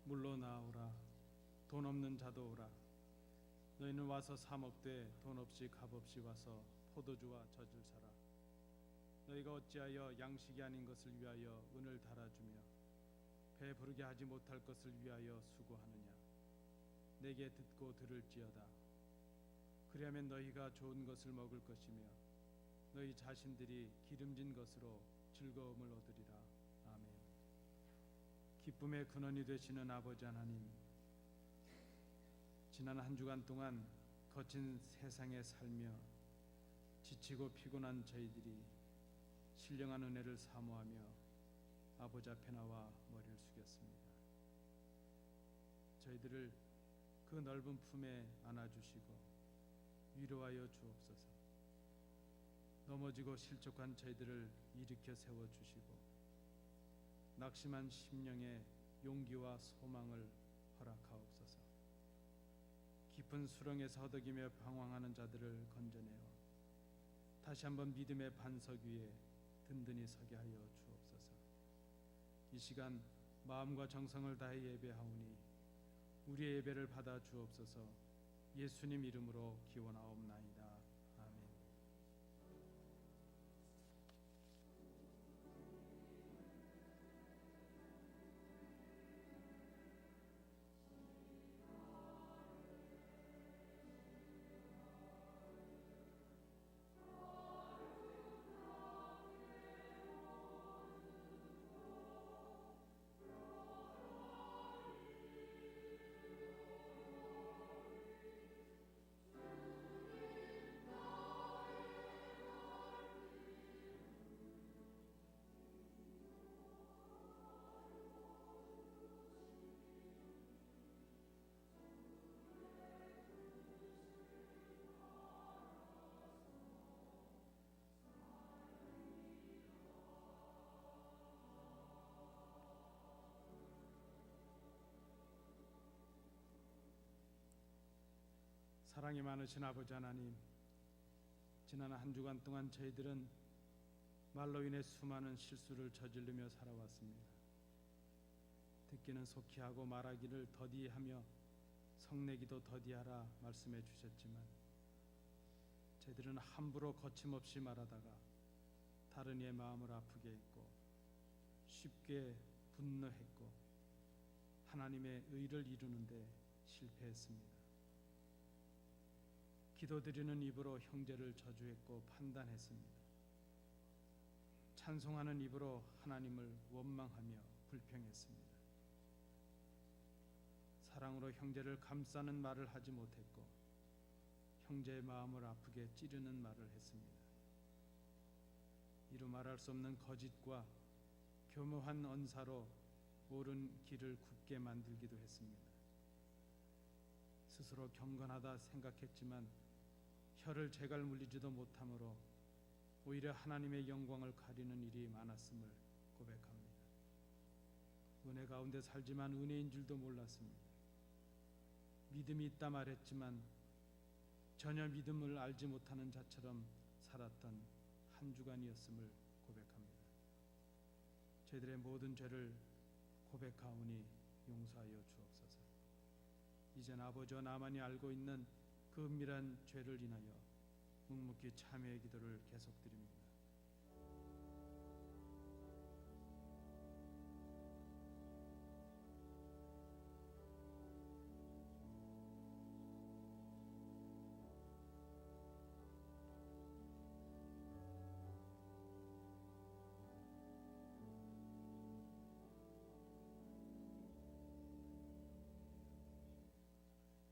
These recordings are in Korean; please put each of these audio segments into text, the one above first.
물러나오라. 돈 없는 자도 오라. 너희는 와서 사 먹되 돈 없이 값 없이 와서 포도주와 젖을 사라. 너희가 어찌하여 양식이 아닌 것을 위하여 은을 달아주며 배 부르게 하지 못할 것을 위하여 수고하느냐. 내게 듣고 들을지어다. 그리하면 너희가 좋은 것을 먹을 것이며 너희 자신들이 기름진 것으로 즐거움을 얻으리라. 아멘. 기쁨의 근원이 되시는 아버지 하나님, 지난 한 주간 동안 거친 세상에 살며 지치고 피곤한 저희들이 신령한 은혜를 사모하며 아버지 앞에 나와 머리를 숙였습니다. 저희들을 그 넓은 품에 안아주시고 위로하여 주옵소서. 넘어지고 실족한 저희들을 일으켜 세워주시고 낙심한 심령에 용기와 소망을 허락하옵소서. 깊은 수렁에서 허덕이며 방황하는 자들을 건져내어 다시 한번 믿음의 반석 위에 든든히 서게 하여 주옵소서. 이 시간 마음과 정성을 다해 예배하오니 우리의 예배를 받아 주옵소서. 예수님 이름으로 기원하옵나이다. 아멘. 사랑이 많으신 아버지 하나님, 지난 한 주간 동안 저희들은 말로 인해 수많은 실수를 저지르며 살아왔습니다. 듣기는 속히 하고 말하기를 더디하며 성내기도 더디하라 말씀해 주셨지만 저희들은 함부로 거침없이 말하다가 다른 이의 마음을 아프게 했고 쉽게 분노했고 하나님의 의를 이루는데 실패했습니다. 기도드리는 입으로 형제를 저주했고 판단했습니다. 찬송하는 입으로 하나님을 원망하며 불평했습니다. 사랑으로 형제를 감싸는 말을 하지 못했고 형제의 마음을 아프게 찌르는 말을 했습니다. 이루 말할 수 없는 거짓과 교묘한 언사로 옳은 길을 굽게 만들기도 했습니다. 스스로 경건하다 생각했지만 혀를 제갈 물리지도 못하므로 오히려 하나님의 영광을 가리는 일이 많았음을 고백합니다. 은혜 가운데 살지만 은혜인 줄도 몰랐습니다. 믿음이 있다 말했지만 전혀 믿음을 알지 못하는 자처럼 살았던 한 주간이었음을 고백합니다. 저희들의 모든 죄를 고백하오니 용서하여 주옵소서. 이젠 아버지와 나만이 알고 있는 그 은밀한 죄를 인하여 묵묵히 참회의 기도를 계속드립니다.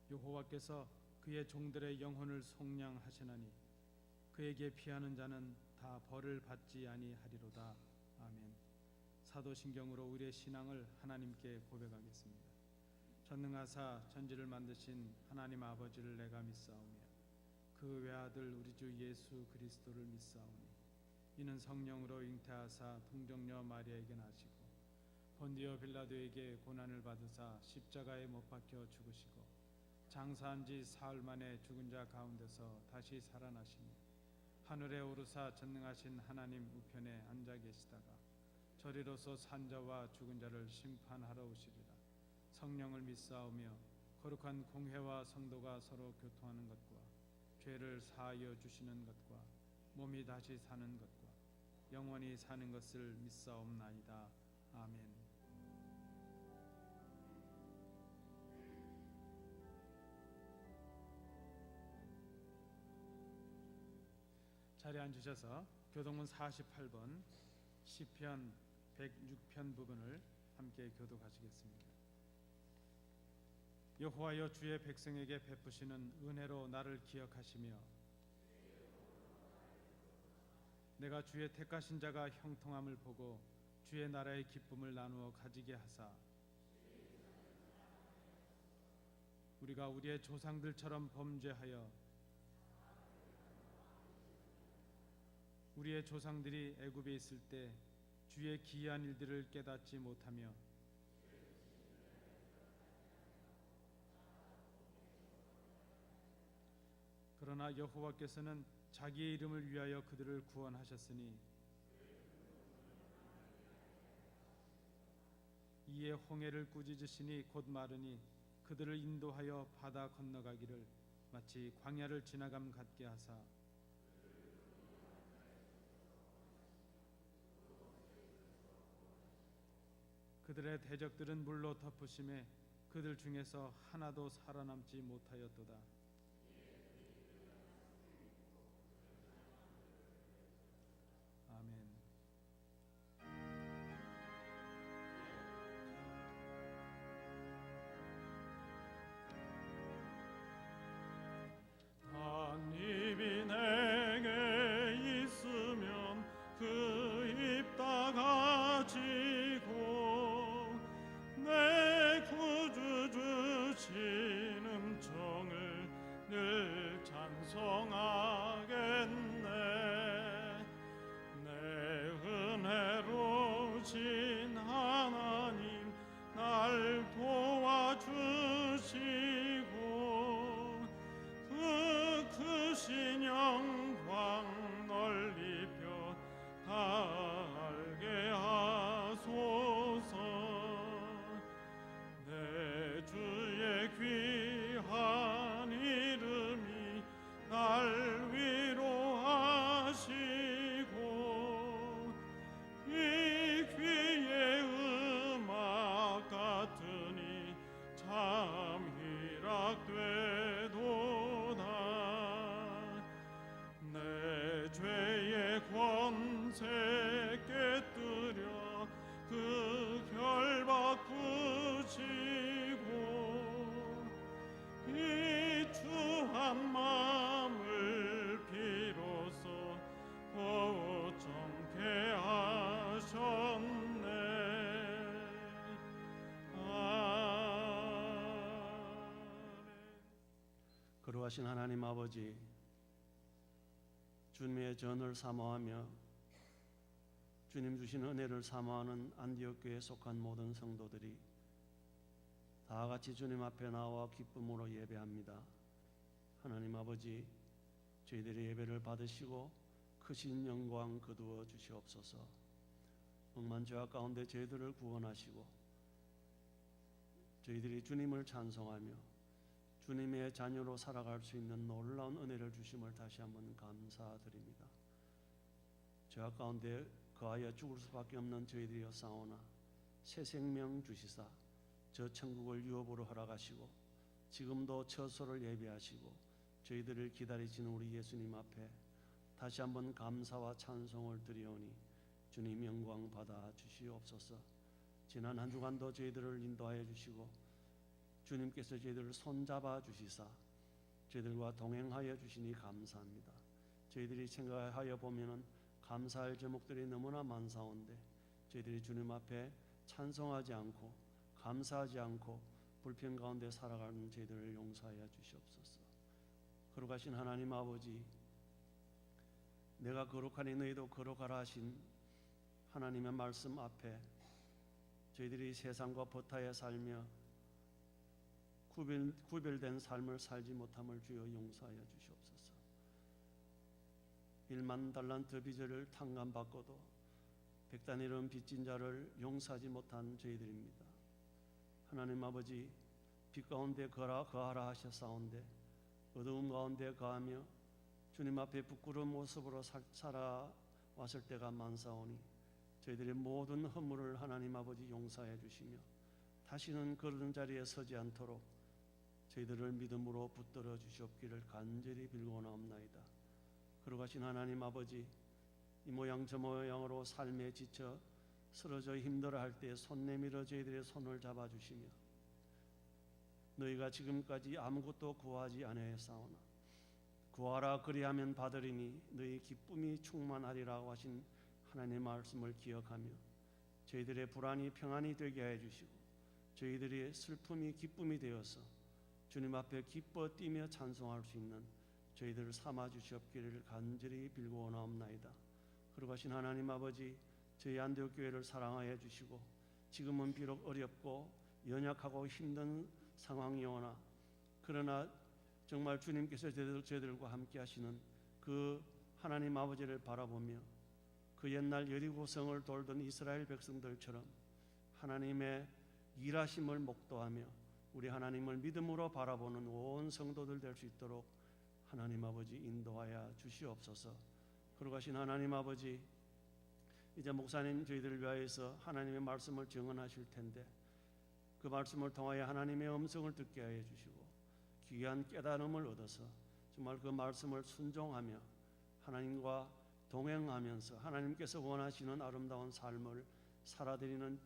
여호와께서 그의 종들의 영혼을 속량하시나니 그에게 피하는 자는 다 벌을 받지 아니하리로다. 아멘. 사도신경으로 우리의 신앙을 하나님께 고백하겠습니다. 전능하사 천지를 만드신 하나님 아버지를 내가 믿사오며 그 외아들 우리 주 예수 그리스도를 믿사오니 이는 성령으로 잉태하사 동정녀 마리아에게 나시고 본디오 빌라도에게 고난을 받으사 십자가에 못 박혀 죽으시고 장사한 지 사흘 만에 죽은 자 가운데서 다시 살아나시니 하늘에 오르사 전능하신 하나님 우편에 앉아 계시다가 저리로서 산자와 죽은 자를 심판하러 오시리라. 성령을 믿사오며 거룩한 공회와 성도가 서로 교통하는 것과 죄를 사하여 주시는 것과 몸이 다시 사는 것과 영원히 사는 것을 믿사옵나이다. 아멘. 자리에 앉으셔서 교동문 48번 시편 106편 부분을 함께 교독하시겠습니다. 여호와여, 주의 백성에게 베푸시는 은혜로 나를 기억하시며 내가 주의 택하신 자가 형통함을 보고 주의 나라의 기쁨을 나누어 가지게 하사 우리가 우리의 조상들처럼 범죄하여 우리의 조상들이 애굽에 있을 때 주의 기이한 일들을 깨닫지 못하며 그러나 여호와께서는 자기의 이름을 위하여 그들을 구원하셨으니 이에 홍해를 꾸짖으시니 곧 마르니 그들을 인도하여 바다 건너가기를 마치 광야를 지나감 같게 하사 그들의 대적들은 물로 덮으심에 그들 중에서 하나도 살아남지 못하였도다. 아멘. 한 입이 내게 있으면 그 입 다 가지고 내 구주 주신 음성을 늘 찬송하겠네. 내 은혜로 신 하나님 날 도와주시고 그 크신 영광 널리 펴알게 하소서. 내 주의 귀한 이름이 날 위로하시고 이 귀의 음악 같으니 참 희락되도다. 내 죄의 권세 깨뜨려 그 결박 부시고 이 주한 마음을 비로소 고정케 하셨네. 아멘. 거룩하신 하나님 아버지, 주님의 전을 사모하며 주님 주신 은혜를 사모하는 안디옥 교회에 속한 모든 성도들이 다 같이 주님 앞에 나와 기쁨으로 예배합니다. 하나님 아버지, 저희들의 예배를 받으시고 크신 영광 거두어 주시옵소서. 억만 죄악 가운데 저희들을 구원하시고 저희들이 주님을 찬송하며 주님의 자녀로 살아갈 수 있는 놀라운 은혜를 주심을 다시 한번 감사드립니다. 죄악 가운데 거하여 죽을 수밖에 없는 저희들이여 싸우나 새 생명 주시사 저 천국을 유업으로 허락하시고 지금도 처소를 예비하시고 저희들을 기다리시는 우리 예수님 앞에 다시 한번 감사와 찬송을 드리오니 주님 영광 받아 주시옵소서. 지난 한 주간도 저희들을 인도하여 주시고 주님께서 저희들을 손잡아 주시사 저희들과 동행하여 주시니 감사합니다. 저희들이 생각하여 보면은 감사할 제목들이 너무나 많사온데 저희들이 주님 앞에 찬송하지 않고 감사하지 않고 불평 가운데 살아가는 저희들을 용서하여 주시옵소서. 거룩하신 하나님 아버지, 내가 거룩하니 너희도 거룩하라 하신 하나님의 말씀 앞에 저희들이 세상과 버타에 살며 구별된 삶을 살지 못함을 주여 용서하여 주시옵소서. 1만 달란트 빚을 탕감받고도 백단이름 빚진 자를 용서하지 못한 저희들입니다. 하나님 아버지, 빛 가운데 거하라 하셨사온데 어두운 가운데 거하며 주님 앞에 부끄러운 모습으로 살아왔을 때가 많사오니 저희들의 모든 허물을 하나님 아버지 용서해 주시며 다시는 그런 자리에 서지 않도록 저희들을 믿음으로 붙들어 주시옵기를 간절히 빌고나옵나이다. 거룩하신 하나님 아버지, 이 모양 저 모양으로 삶에 지쳐 쓰러져 힘들어할 때 손 내밀어 저희들의 손을 잡아주시며 너희가 지금까지 아무것도 구하지 아니하였사오나 구하라 그리하면 받으리니 너희 기쁨이 충만하리라고 하신 하나님의 말씀을 기억하며 저희들의 불안이 평안이 되게 하여 주시고 저희들의 슬픔이 기쁨이 되어서 주님 앞에 기뻐 뛰며 찬송할 수 있는 저희들을 삼아 주시옵기를 간절히 빌고 원하옵나이다. 거룩하신 하나님 아버지, 저희 안디옥 교회를 사랑하여 주시고 지금은 비록 어렵고 연약하고 힘든 상황이오나 그러나 정말 주님께서 저희들과 함께 하시는 그 하나님 아버지를 바라보며 그 옛날 여리고성을 돌던 이스라엘 백성들처럼 하나님의 일하심을 목도하며 우리 하나님을 믿음으로 바라보는 온 성도들 될 수 있도록 하나님 아버지 인도하여 주시옵소서. 거룩하신 하나님 아버지, 이제 목사님 저희들을 위하여서 하나님의 말씀을 증언하실 텐데 그 말씀을 통하여 하나님의 음성을 듣게 하여 주시고 귀한 깨달음을 얻어서 정말 그 말씀을 순종하며 하나님과 동행하면서 하나님께서 원하시는 아름다운 삶을 살아드리는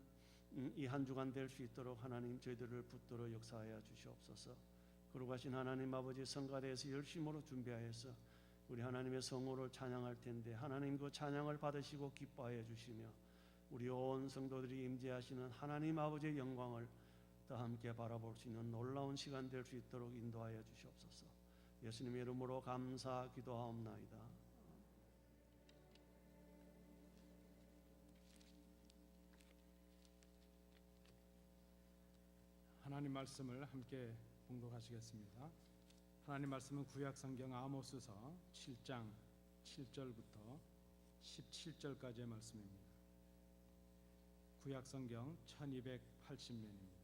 이 한 주간 될 수 있도록 하나님 저희들을 붙들어 역사하여 주시옵소서. 거룩하신 하나님 아버지, 성가대에서 열심으로 준비하여서 우리 하나님의 성호를 찬양할 텐데 하나님 그 찬양을 받으시고 기뻐하여 주시며 우리 온 성도들이 임재하시는 하나님 아버지의 영광을 더 함께 바라볼 수 있는 놀라운 시간 될 수 있도록 인도하여 주시옵소서. 예수님의 이름으로 감사 기도하옵나이다. 하나님 말씀을 함께 봉독하시겠습니다. 하나님 말씀은 구약성경 아모스서 7장 7절부터 17절까지의 말씀입니다. 구약성경 1280면입니다.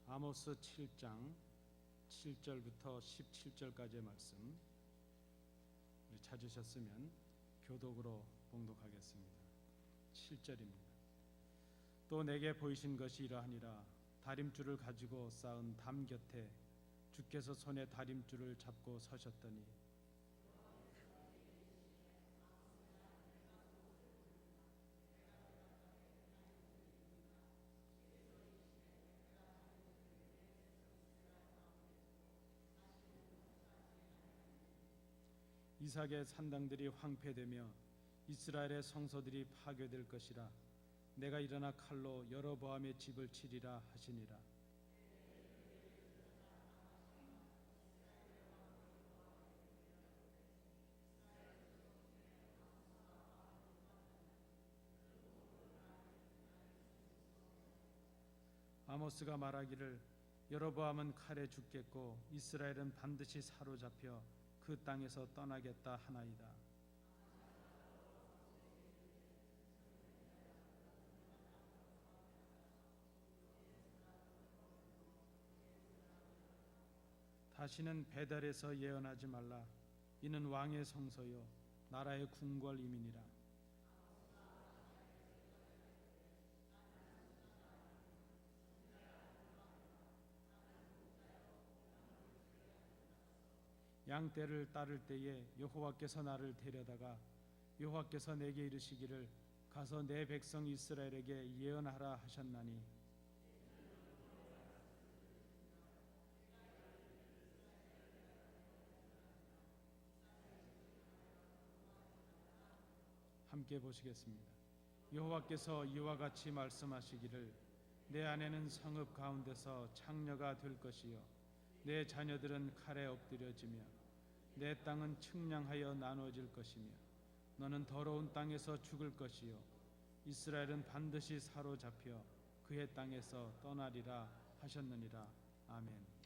아모스 7장 7절부터 17절까지의 말씀, 우리 찾으셨으면 교독으로 봉독하겠습니다. 7절입니다. 또 내게 보이신 것이 이러하니라. 다림줄을 가지고 쌓은 담 곁에 주께서 손에 다림줄을 잡고 서셨더니 이삭의 산당들이 황폐되며 이스라엘의 성소들이 파괴될 것이라. 내가 일어나 칼로 여로보암의 집을 치리라 하시니라. 아모스가 말하기를 여로보암은 칼에 죽겠고 이스라엘은 반드시 사로잡혀 그 땅에서 떠나겠다 하나이다. 다시는 베델에서 예언하지 말라. 이는 왕의 성소요 나라의 궁궐임이니라. 양떼를 따를 때에 여호와께서 나를 데려다가 여호와께서 내게 이르시기를 가서 내 백성 이스라엘에게 예언하라 하셨나니 함께 보시겠습니다. 여호와께서 이와 같이 말씀하시기를 내 아내는 성읍 가운데서 창녀가 될 것이요 내 자녀들은 칼에 엎드려지며 내 땅은 측량하여 나눠질 것이며 너는 더러운 땅에서 죽을 것이요 이스라엘은 반드시 사로잡혀 그의 땅에서 떠나리라 하셨느니라. 아멘.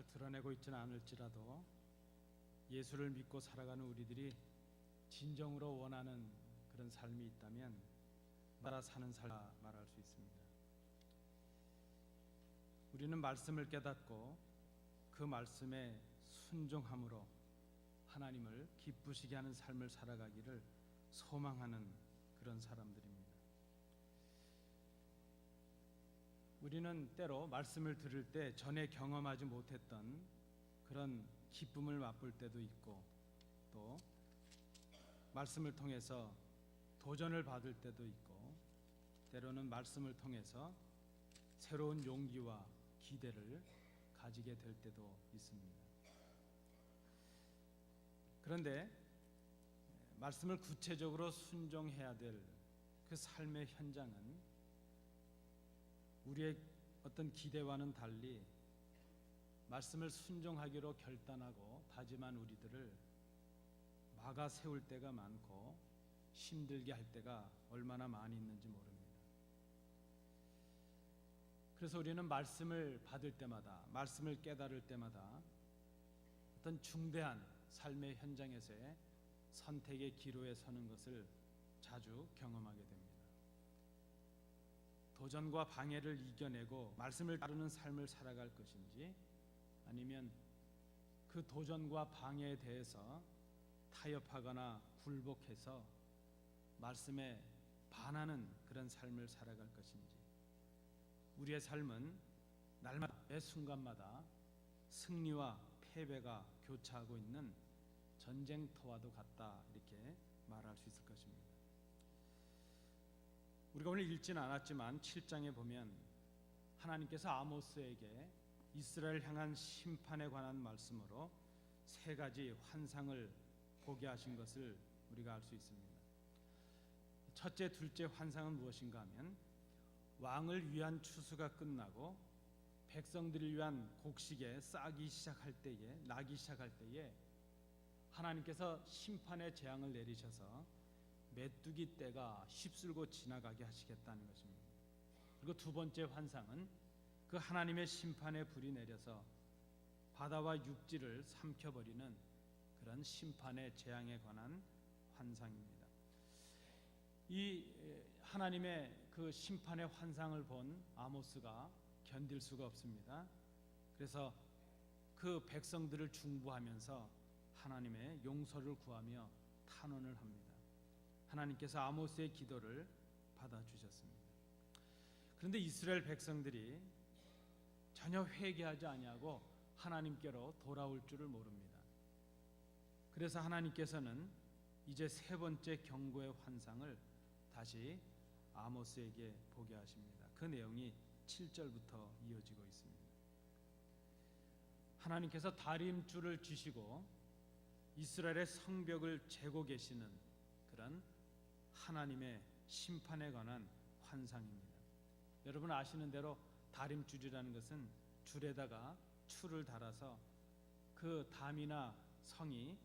잘 드러내고 있지는 않을지라도 예수를 믿고 살아가는 우리들이 진정으로 원하는 그런 삶이 있다면 따라 사는 삶 말할 수 있습니다. 우리는 말씀을 깨닫고 그 말씀에 순종함으로 하나님을 기쁘시게 하는 삶을 살아가기를 소망하는 그런 사람들입니다. 우리는 때로 말씀을 들을 때 전에 경험하지 못했던 그런 기쁨을 맛볼 때도 있고, 또 말씀을 통해서 도전을 받을 때도 있고, 때로는 말씀을 통해서 새로운 용기와 기대를 가지게 될 때도 있습니다. 그런데 말씀을 구체적으로 순종해야 될 그 삶의 현장은 우리의 어떤 기대와는 달리 말씀을 순종하기로 결단하고 다짐한 우리들을 막아 세울 때가 많고 힘들게 할 때가 얼마나 많이 있는지 모릅니다. 그래서 우리는 말씀을 받을 때마다, 말씀을 깨달을 때마다 어떤 중대한 삶의 현장에서의 선택의 기로에 서는 것을 자주 경험하게 됩니다. 도전과 방해를 이겨내고 말씀을 따르는 삶을 살아갈 것인지, 아니면 그 도전과 방해에 대해서 타협하거나 굴복해서 말씀에 반하는 그런 삶을 살아갈 것인지, 우리의 삶은 날마다 매 순간마다 승리와 패배가 교차하고 있는 전쟁터와도 같다, 이렇게 말할 수 있을 것입니다. 우리가 오늘 읽지는 않았지만 7장에 보면 하나님께서 아모스에게 이스라엘 향한 심판에 관한 말씀으로 세 가지 환상을 보게 하신 것을 우리가 알 수 있습니다. 첫째, 둘째 환상은 무엇인가 하면, 왕을 위한 추수가 끝나고 백성들을 위한 곡식에 나기 시작할 때에 하나님께서 심판의 재앙을 내리셔서 메뚜기 떼가 휩쓸고 지나가게 하시겠다는 것입니다. 그리고 두 번째 환상은 그 하나님의 심판의 불이 내려서 바다와 육지를 삼켜버리는 그런 심판의 재앙에 관한 환상입니다. 이 하나님의 그 심판의 환상을 본 아모스가 견딜 수가 없습니다. 그래서 그 백성들을 중보하면서 하나님의 용서를 구하며 탄원을 합니다. 하나님께서 아모스의 기도를 받아주셨습니다. 그런데 이스라엘 백성들이 전혀 회개하지 아니하고 하나님께로 돌아올 줄을 모릅니다. 그래서 하나님께서는 이제 세 번째 경고의 환상을 다시 아모스에게 보게 하십니다. 그 내용이 7절부터 이어지고 있습니다. 하나님께서 다림줄을 쥐시고 이스라엘의 성벽을 재고 계시는 그런 하나님의 심판에 관한 환상입니다. 여러분 아시는 대로 다림줄이라는 것은 줄에다가 추를 달아서 그 담이나 성이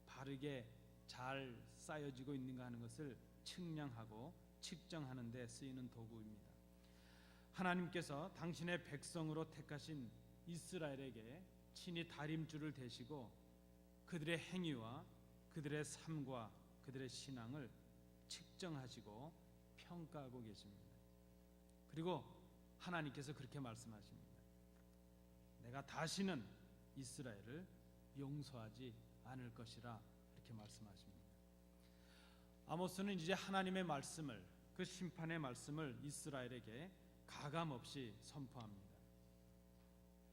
바르게 잘 쌓여지고 있는가 하는 것을 측량하고 측정하는 데 쓰이는 도구입니다. 하나님께서 당신의 백성으로 택하신 이스라엘에게 친히 다림줄을 대시고 그들의 행위와 그들의 삶과 그들의 신앙을 측정하시고 평가하고 계십니다. 그리고 하나님께서 그렇게 말씀하십니다. 내가 다시는 이스라엘을 용서하지 않을 것이라, 이렇게 말씀하십니다. 아모스는 이제 하나님의 말씀을, 그 심판의 말씀을 이스라엘에게 가감없이 선포합니다.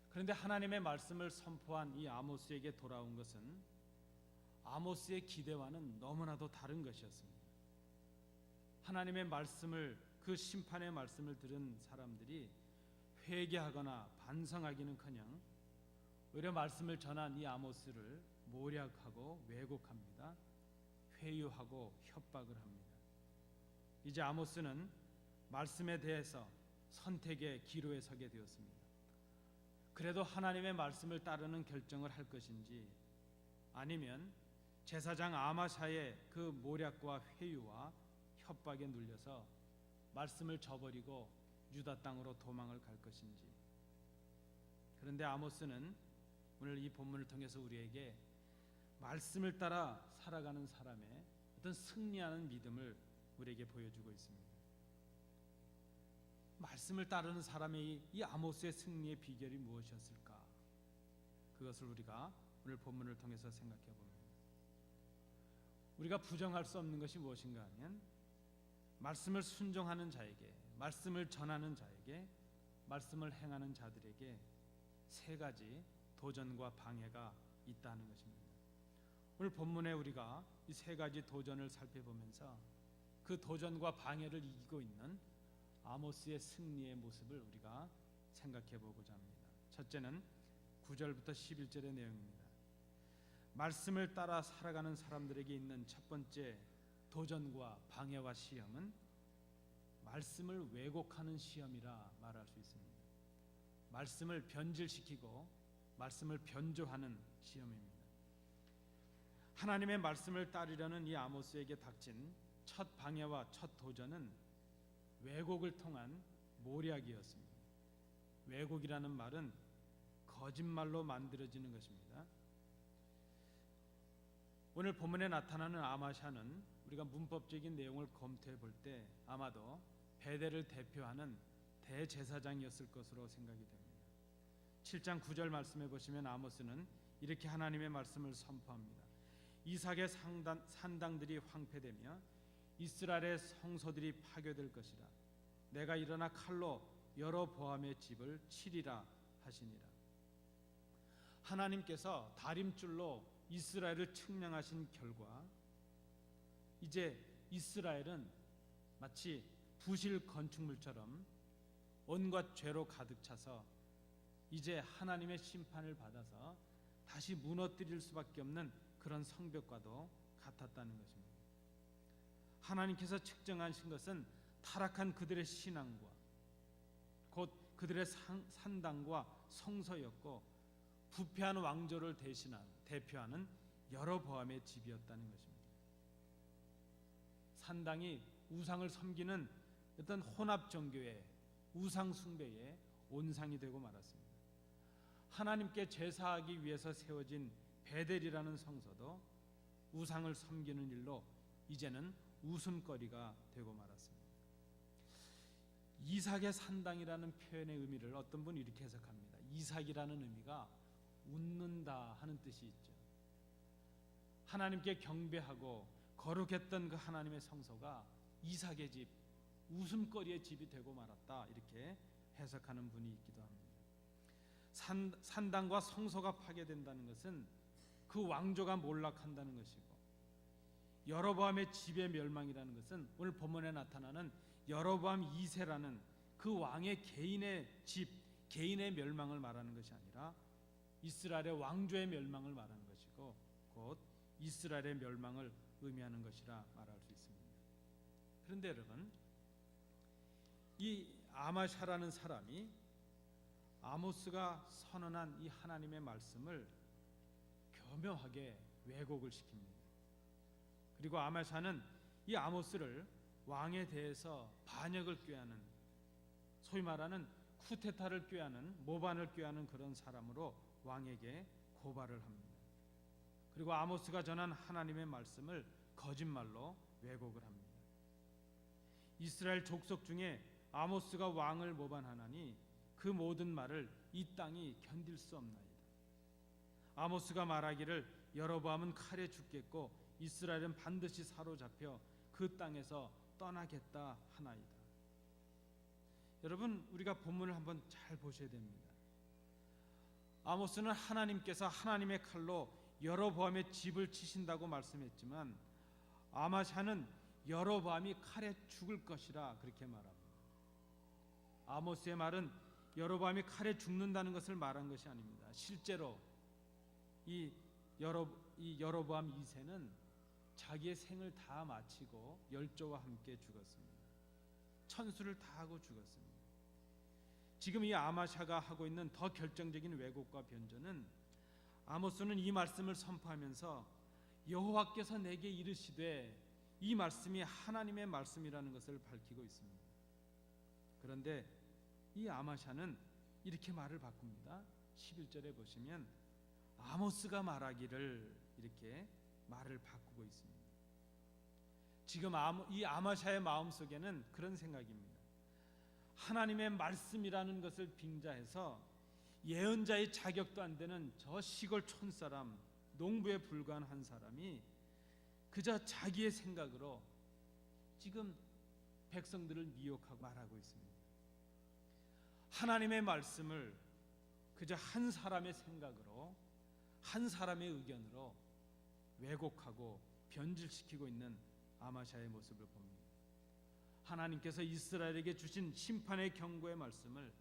그런데 하나님의 말씀을 선포한 이 아모스에게 돌아온 것은 아모스의 기대와는 너무나도 다른 것이었습니다. 하나님의 말씀을, 그 심판의 말씀을 들은 사람들이 회개하거나 반성하기는커녕 오히려 말씀을 전한 이 아모스를 모략하고 왜곡합니다. 회유하고 협박을 합니다. 이제 아모스는 말씀에 대해서 선택의 기로에 서게 되었습니다. 그래도 하나님의 말씀을 따르는 결정을 할 것인지, 아니면 제사장 아마샤의 그 모략과 회유와 협박에 눌려서 말씀을 저버리고 유다 땅으로 도망을 갈 것인지. 그런데 아모스는 오늘 이 본문을 통해서 우리에게 말씀을 따라 살아가는 사람의 어떤 승리하는 믿음을 우리에게 보여주고 있습니다. 말씀을 따르는 사람의 이 아모스의 승리의 비결이 무엇이었을까? 그것을 우리가 오늘 본문을 통해서 생각해 봅니다. 우리가 부정할 수 없는 것이 무엇인가 하면 말씀을 순종하는 자에게, 말씀을 전하는 자에게, 말씀을 행하는 자들에게 세 가지 도전과 방해가 있다는 것입니다. 오늘 본문에 우리가 이 세 가지 도전을 살펴보면서 그 도전과 방해를 이기고 있는 아모스의 승리의 모습을 우리가 생각해 보고자 합니다. 첫째는 9절부터 11절의 내용입니다. 말씀을 따라 살아가는 사람들에게 있는 첫 번째 도전과 방해와 시험은 말씀을 왜곡하는 시험이라 말할 수 있습니다. 말씀을 변질시키고 말씀을 변조하는 시험입니다. 하나님의 말씀을 따르려는 이 아모스에게 닥친 첫 방해와 첫 도전은 왜곡을 통한 모략이었습니다. 왜곡이라는 말은 거짓말로 만들어지는 것입니다. 오늘 본문에 나타나는 아마샤는 우리가 문법적인 내용을 검토해 볼 때 아마도 베델을 대표하는 대제사장이었을 것으로 생각이 됩니다. 7장 9절 말씀해 보시면 아모스는 이렇게 하나님의 말씀을 선포합니다. 이삭의 산당들이 황폐되며 이스라엘의 성소들이 파괴될 것이라. 내가 일어나 칼로 여로보암의 집을 치리라 하시니라. 하나님께서 다림줄로 이스라엘을 측량하신 결과 이제 이스라엘은 마치 부실 건축물처럼 온갖 죄로 가득 차서 이제 하나님의 심판을 받아서 다시 무너뜨릴 수밖에 없는 그런 성벽과도 같았다는 것입니다. 하나님께서 측정하신 것은 타락한 그들의 신앙과 곧 그들의 산당과 성소였고 부패한 왕조를 대표하는 여로보암의 집이었다는 것입니다. 산당이 우상을 섬기는 어떤 혼합 종교의 우상 숭배의 온상이 되고 말았습니다. 하나님께 제사하기 위해서 세워진 베델이라는 성소도 우상을 섬기는 일로 이제는 웃음거리가 되고 말았습니다. 이삭의 산당이라는 표현의 의미를 어떤 분이 이렇게 해석합니다. 이삭이라는 의미가 웃는다 하는 뜻이 있죠. 하나님께 경배하고 거룩했던 그 하나님의 성소가 이삭의 집, 웃음거리의 집이 되고 말았다, 이렇게 해석하는 분이 있기도 합니다. 산당과 성소가 파괴된다는 것은 그 왕조가 몰락한다는 것이고, 여로보암의 집의 멸망이라는 것은 오늘 본문에 나타나는 여로보암 2세라는 그 왕의 개인의 집, 개인의 멸망을 말하는 것이 아니라 이스라엘의 왕조의 멸망을 말하는 것이고 곧 이스라엘의 멸망을 의미하는 것이라 말할 수 있습니다. 그런데 여러분, 이 아마샤라는 사람이 아모스가 선언한 이 하나님의 말씀을 교묘하게 왜곡을 시킵니다. 그리고 아마샤는 이 아모스를 왕에 대해서 반역을 꾀하는, 소위 말하는 쿠데타를 꾀하는, 모반을 꾀하는 그런 사람으로 왕에게 고발을 합니다. 그리고 아모스가 전한 하나님의 말씀을 거짓말로 왜곡을 합니다. 이스라엘 족속 중에 아모스가 왕을 모반하나니 그 모든 말을 이 땅이 견딜 수 없나이다. 아모스가 말하기를 여로보암은 칼에 죽겠고 이스라엘은 반드시 사로잡혀 그 땅에서 떠나겠다 하나이다. 여러분, 우리가 본문을 한번 잘 보셔야 됩니다. 아모스는 하나님께서 하나님의 칼로 여로보암의 집을 치신다고 말씀했지만 아마샤는 여로보암이 칼에 죽을 것이라 그렇게 말합니다. 아모스의 말은 여로보암이 칼에 죽는다는 것을 말한 것이 아닙니다. 실제로 이 여로보암 2세는 자기의 생을 다 마치고 열조와 함께 죽었습니다. 천수를 다 하고 죽었습니다. 지금 이 아마샤가 하고 있는 더 결정적인 왜곡과 변조는 아모스는 이 말씀을 선포하면서 여호와께서 내게 이르시되 이 말씀이 하나님의 말씀이라는 것을 밝히고 있습니다. 그런데 이 아마샤는 이렇게 말을 바꿉니다. 11절에 보시면 아모스가 말하기를 이렇게 말을 바꾸고 있습니다. 지금 이 아마샤의 마음속에는 그런 생각입니다. 하나님의 말씀이라는 것을 빙자해서 예언자의 자격도 안 되는 저 시골 촌사람, 농부에 불과한 한 사람이 그저 자기의 생각으로 지금 백성들을 미혹하고 말하고 있습니다. 하나님의 말씀을 그저 한 사람의 생각으로, 한 사람의 의견으로 왜곡하고 변질시키고 있는 아마샤의 모습을 봅니다. 하나님께서 이스라엘에게 주신 심판의 경고의 말씀을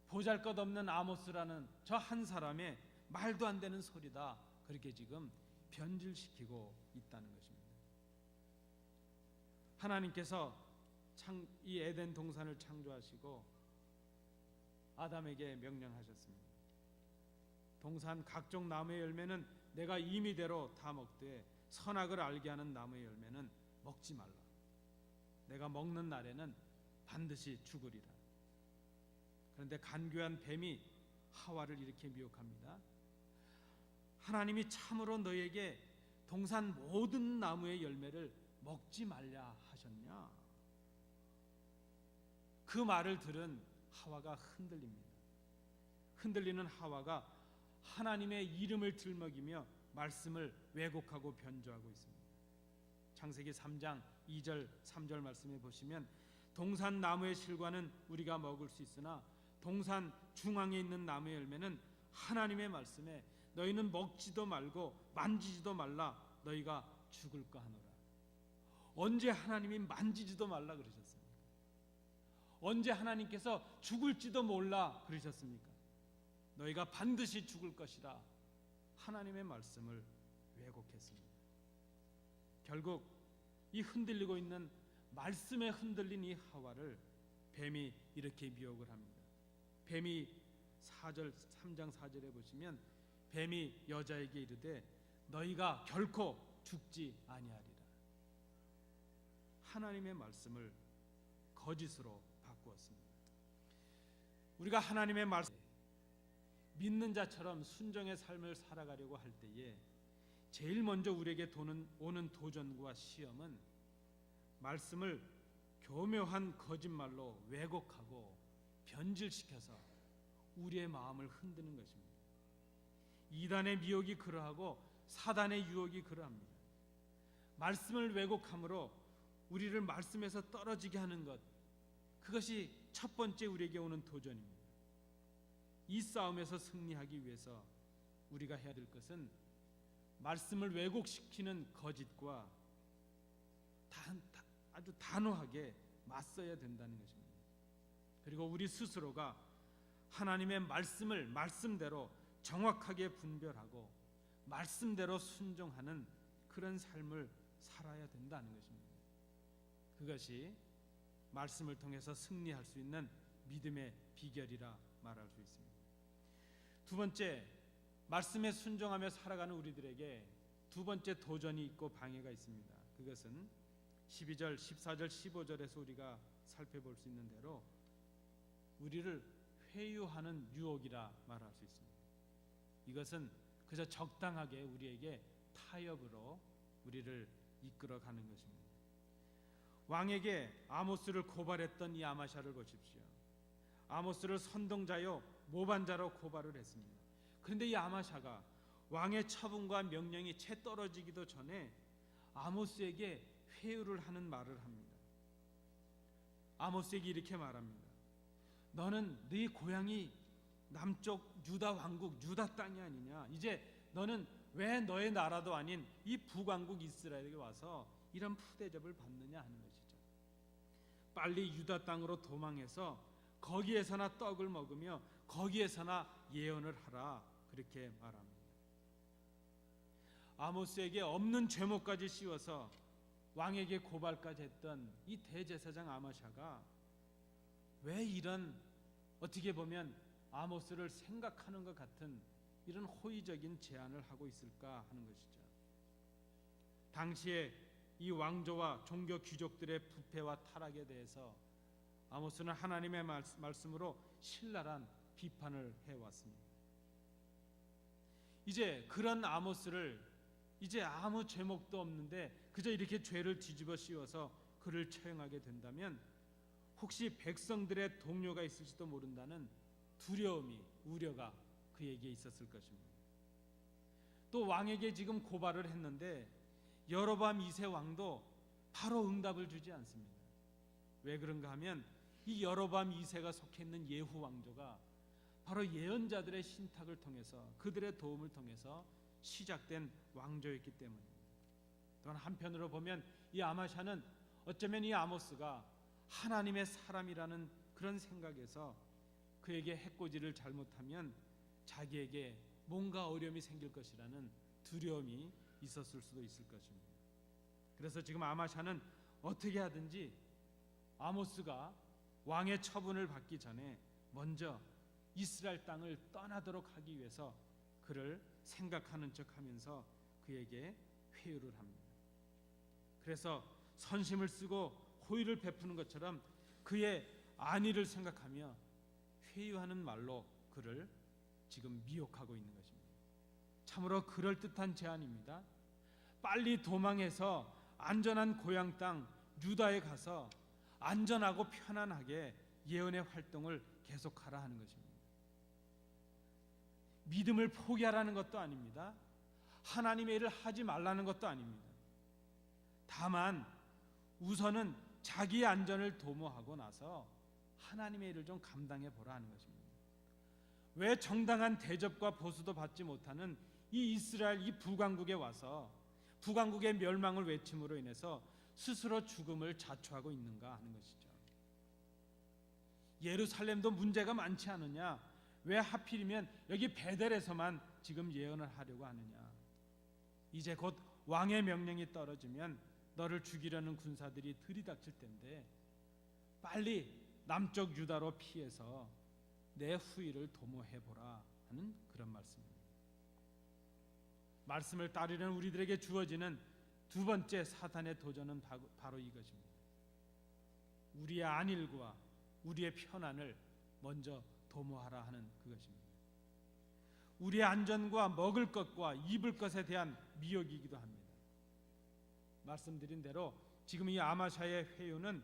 보잘것없는 아모스라는 저 한 사람의 말도 안 되는 소리다, 그렇게 지금 변질시키고 있다는 것입니다. 하나님께서 이 에덴 동산을 창조하시고 아담에게 명령하셨습니다. 동산 각종 나무의 열매는 내가 임의대로 다 먹되 선악을 알게 하는 나무의 열매는 먹지 말라. 내가 먹는 날에는 반드시 죽으리라. 그런데 간교한 뱀이 하와를 이렇게 미혹합니다. 하나님이 참으로 너에게 동산 모든 나무의 열매를 먹지 말라 하셨냐? 그 말을 들은 하와가 흔들립니다. 흔들리는 하와가 하나님의 이름을 들먹이며 말씀을 왜곡하고 변조하고 있습니다. 창세기 3장 2절 3절 말씀에 보시면 동산 나무의 실과는 우리가 먹을 수 있으나 동산 중앙에 있는 나무의 열매는 하나님의 말씀에 너희는 먹지도 말고 만지지도 말라 너희가 죽을까 하노라. 언제 하나님이 만지지도 말라 그러셨습니까? 언제 하나님께서 죽을지도 몰라 그러셨습니까? 너희가 반드시 죽을 것이라 하나님의 말씀을 왜곡했습니다. 결국 이 흔들리고 있는 말씀에 흔들린 이 하와를 뱀이 이렇게 미혹을 합니다. 뱀이 3장 4절에 보시면 뱀이 여자에게 이르되 너희가 결코 죽지 아니하리라. 하나님의 말씀을 거짓으로 바꾸었습니다. 우리가 하나님의 말씀 믿는 자처럼 순종의 삶을 살아가려고 할 때에 제일 먼저 우리에게 오는 도전과 시험은 말씀을 교묘한 거짓말로 왜곡하고 변질시켜서 우리의 마음을 흔드는 것입니다. 이단의 미혹이 그러하고 사단의 유혹이 그러합니다. 말씀을 왜곡함으로 우리를 말씀에서 떨어지게 하는 것, 그것이 첫 번째 우리에게 오는 도전입니다. 이 싸움에서 승리하기 위해서 우리가 해야 될 것은 말씀을 왜곡시키는 거짓과 아주 단호하게 맞서야 된다는 것입니다. 그리고 우리 스스로가 하나님의 말씀을 말씀대로 정확하게 분별하고 말씀대로 순종하는 그런 삶을 살아야 된다는 것입니다. 그것이 말씀을 통해서 승리할 수 있는 믿음의 비결이라 말할 수 있습니다. 두 번째, 말씀에 순종하며 살아가는 우리들에게 두 번째 도전이 있고 방해가 있습니다. 그것은 12절, 14절, 15절에서 우리가 살펴볼 수 있는 대로 우리를 회유하는 유혹이라 말할 수 있습니다. 이것은 그저 적당하게 우리에게 타협으로 우리를 이끌어가는 것입니다. 왕에게 아모스를 고발했던 이 아마샤를 보십시오. 아모스를 선동자요 모반자로 고발을 했습니다. 그런데 이 아마샤가 왕의 처분과 명령이 채 떨어지기도 전에 아모스에게 회유를 하는 말을 합니다. 아모스에게 이렇게 말합니다. 너는 네 고향이 남쪽 유다 왕국 유다 땅이 아니냐? 이제 너는 왜 너의 나라도 아닌 이 북왕국 이스라엘에게 와서 이런 푸대접을 받느냐 하는 것이죠. 빨리 유다 땅으로 도망해서 거기에서나 떡을 먹으며 거기에서나 예언을 하라, 그렇게 말합니다. 아모스에게 없는 죄목까지 씌워서 왕에게 고발까지 했던 이 대제사장 아마샤가 왜 이런, 어떻게 보면 아모스를 생각하는 것 같은 이런 호의적인 제안을 하고 있을까 하는 것이죠. 당시에 이 왕조와 종교 귀족들의 부패와 타락에 대해서 아모스는 하나님의 말씀으로 신랄한 비판을 해왔습니다. 이제 그런 아모스를 이제 아무 죄목도 없는데 그저 이렇게 죄를 뒤집어 씌워서 그를 처형하게 된다면 혹시 백성들의 동료가 있을지도 모른다는 두려움이, 우려가 그에게 있었을 것입니다. 또 왕에게 지금 고발을 했는데 여로보암 2세 왕도 바로 응답을 주지 않습니다. 왜 그런가 하면 이 여로보암 2세가 속해 있는 예후 왕조가 바로 예언자들의 신탁을 통해서, 그들의 도움을 통해서 시작된 왕조였기 때문입니다. 또한 한편으로 보면 이 아마샤는 어쩌면 이 아모스가 하나님의 사람이라는 그런 생각에서 그에게 해코지를 잘못하면 자기에게 뭔가 어려움이 생길 것이라는 두려움이 있었을 수도 있을 것입니다. 그래서 지금 아마샤는 어떻게 하든지 아모스가 왕의 처분을 받기 전에 먼저 이스라엘 땅을 떠나도록 하기 위해서 그를 생각하는 척하면서 그에게 회유를 합니다. 그래서 선심을 쓰고 호의를 베푸는 것처럼 그의 안위를 생각하며 회유하는 말로 그를 지금 미혹하고 있는 것입니다. 참으로 그럴듯한 제안입니다. 빨리 도망해서 안전한 고향 땅 유다에 가서 안전하고 편안하게 예언의 활동을 계속하라 하는 것입니다. 믿음을 포기하라는 것도 아닙니다. 하나님의 일을 하지 말라는 것도 아닙니다. 다만 우선은 자기의 안전을 도모하고 나서 하나님의 일을 좀 감당해 보라 하는 것입니다. 왜 정당한 대접과 보수도 받지 못하는 이 이스라엘 이 북왕국에 와서 북왕국의 멸망을 외침으로 인해서 스스로 죽음을 자초하고 있는가 하는 것이죠. 예루살렘도 문제가 많지 않느냐? 왜 하필이면 여기 베델에서만 지금 예언을 하려고 하느냐? 이제 곧 왕의 명령이 떨어지면 너를 죽이려는 군사들이 들이닥칠 텐데 빨리 남쪽 유다로 피해서 내 후일을 도모해보라 하는 그런 말씀입니다. 말씀을 따르려는 우리들에게 주어지는 두 번째 사탄의 도전은 바로 이것입니다. 우리의 안일과 우리의 편안을 먼저 도모하라 하는 그것입니다. 우리의 안전과 먹을 것과 입을 것에 대한 미혹이기도 합니다. 말씀드린 대로 지금 이 아마샤의 회유는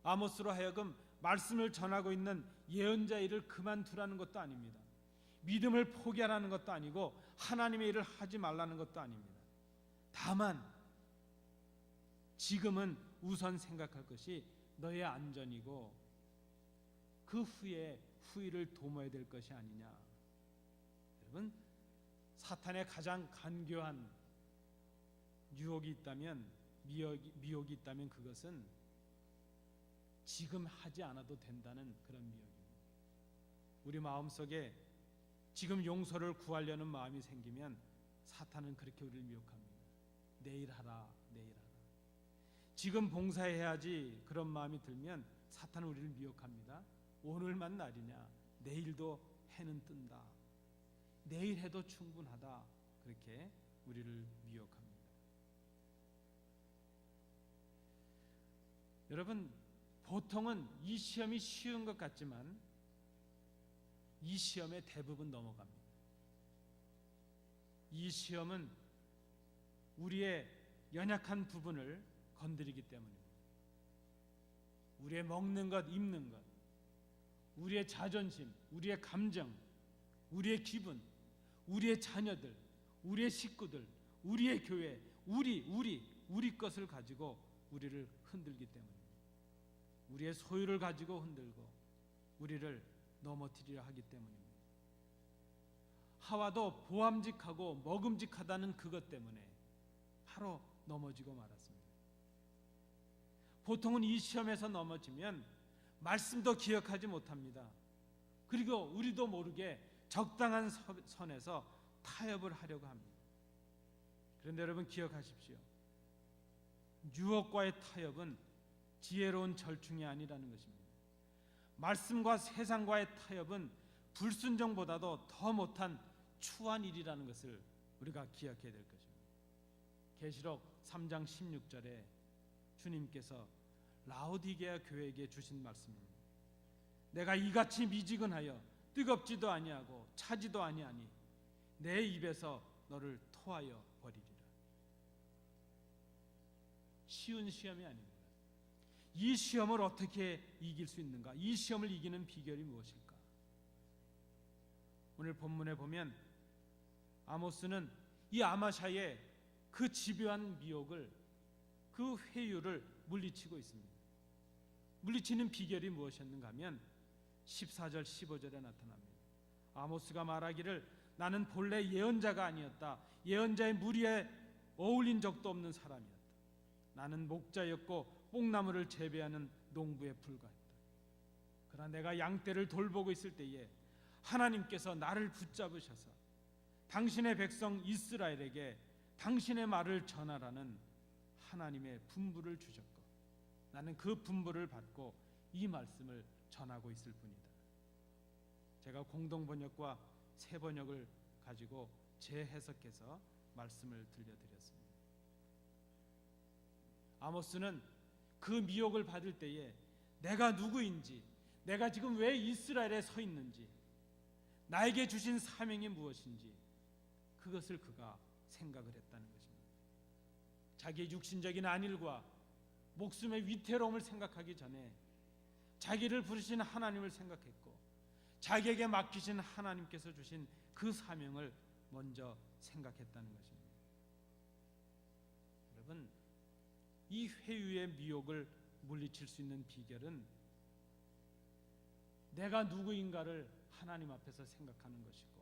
아모스로 하여금 말씀을 전하고 있는 예언자 일을 그만두라는 것도 아닙니다. 믿음을 포기하라는 것도 아니고 하나님의 일을 하지 말라는 것도 아닙니다. 다만 지금은 우선 생각할 것이 너의 안전이고 그 후에 후일을 도모해야 될 것이 아니냐. 여러분, 사탄의 가장 간교한 유혹이 있다면, 미혹이 있다면 그것은 지금 하지 않아도 된다는 그런 미혹입니다. 우리 마음속에 지금 용서를 구하려는 마음이 생기면 사탄은 그렇게 우리를 미혹합니다. 내일 하라, 내일 하라. 지금 봉사해야지 그런 마음이 들면 사탄은 우리를 미혹합니다. 오늘만 날이냐? 내일도 해는 뜬다. 내일 해도 충분하다. 그렇게 우리를 미혹합니다. 여러분, 보통은 이 시험이 쉬운 것 같지만 이 시험에 대부분 넘어갑니다. 이 시험은 우리의 연약한 부분을 건드리기 때문입니다. 우리의 먹는 것, 입는 것, 우리의 자존심, 우리의 감정, 우리의 기분, 우리의 자녀들, 우리의 식구들, 우리의 교회, 우리 것을 가지고 우리를 흔들기 때문입니다. 우리의 소유를 가지고 흔들고 우리를 넘어뜨리려 하기 때문입니다. 하와도 보암직하고 먹음직하다는 그것 때문에 바로 넘어지고 말았습니다. 보통은 이 시험에서 넘어지면 말씀도 기억하지 못합니다. 그리고 우리도 모르게 적당한 선에서 타협을 하려고 합니다. 그런데 여러분 기억하십시오. 유혹과의 타협은 지혜로운 절충이 아니라는 것입니다. 말씀과 세상과의 타협은 불순종보다도 더 못한 추한 일이라는 것을 우리가 기억해야 될 것입니다. 계시록 3장 16절에 주님께서 라오디게아 교회에게 주신 말씀입니다. 내가 이같이 미지근하여 뜨겁지도 아니하고 차지도 아니하니 내 입에서 너를 토하여 버리리라. 쉬운 시험이 아닙니다. 이 시험을 어떻게 이길 수 있는가? 이 시험을 이기는 비결이 무엇일까? 오늘 본문에 보면 아모스는 이 아마샤의 그 집요한 미혹을, 그 회유를 물리치고 있습니다. 물리치는 비결이 무엇이었는가 하면 14절 15절에 나타납니다. 아모스가 말하기를 나는 본래 예언자가 아니었다. 예언자의 무리에 어울린 적도 없는 사람이었다. 나는 목자였고 뽕나무를 재배하는 농부에 불과했다. 그러나 내가 양떼를 돌보고 있을 때에 하나님께서 나를 붙잡으셔서 당신의 백성 이스라엘에게 당신의 말을 전하라는 하나님의 분부를 주셨고 나는 그 분부를 받고 이 말씀을 전하고 있을 뿐이다. 제가 공동 번역과 새 번역을 가지고 재해석해서 말씀을 들려드렸습니다. 아모스는 그 미혹을 받을 때에 내가 누구인지, 내가 지금 왜 이스라엘에 서 있는지, 나에게 주신 사명이 무엇인지 그것을 그가 생각을 했다는 것입니다. 자기의 육신적인 안일과 목숨의 위태로움을 생각하기 전에 자기를 부르신 하나님을 생각했고 자기에게 맡기신 하나님께서 주신 그 사명을 먼저 생각했다는 것입니다. 여러분, 이 회유의 미혹을 물리칠 수 있는 비결은 내가 누구인가를 하나님 앞에서 생각하는 것이고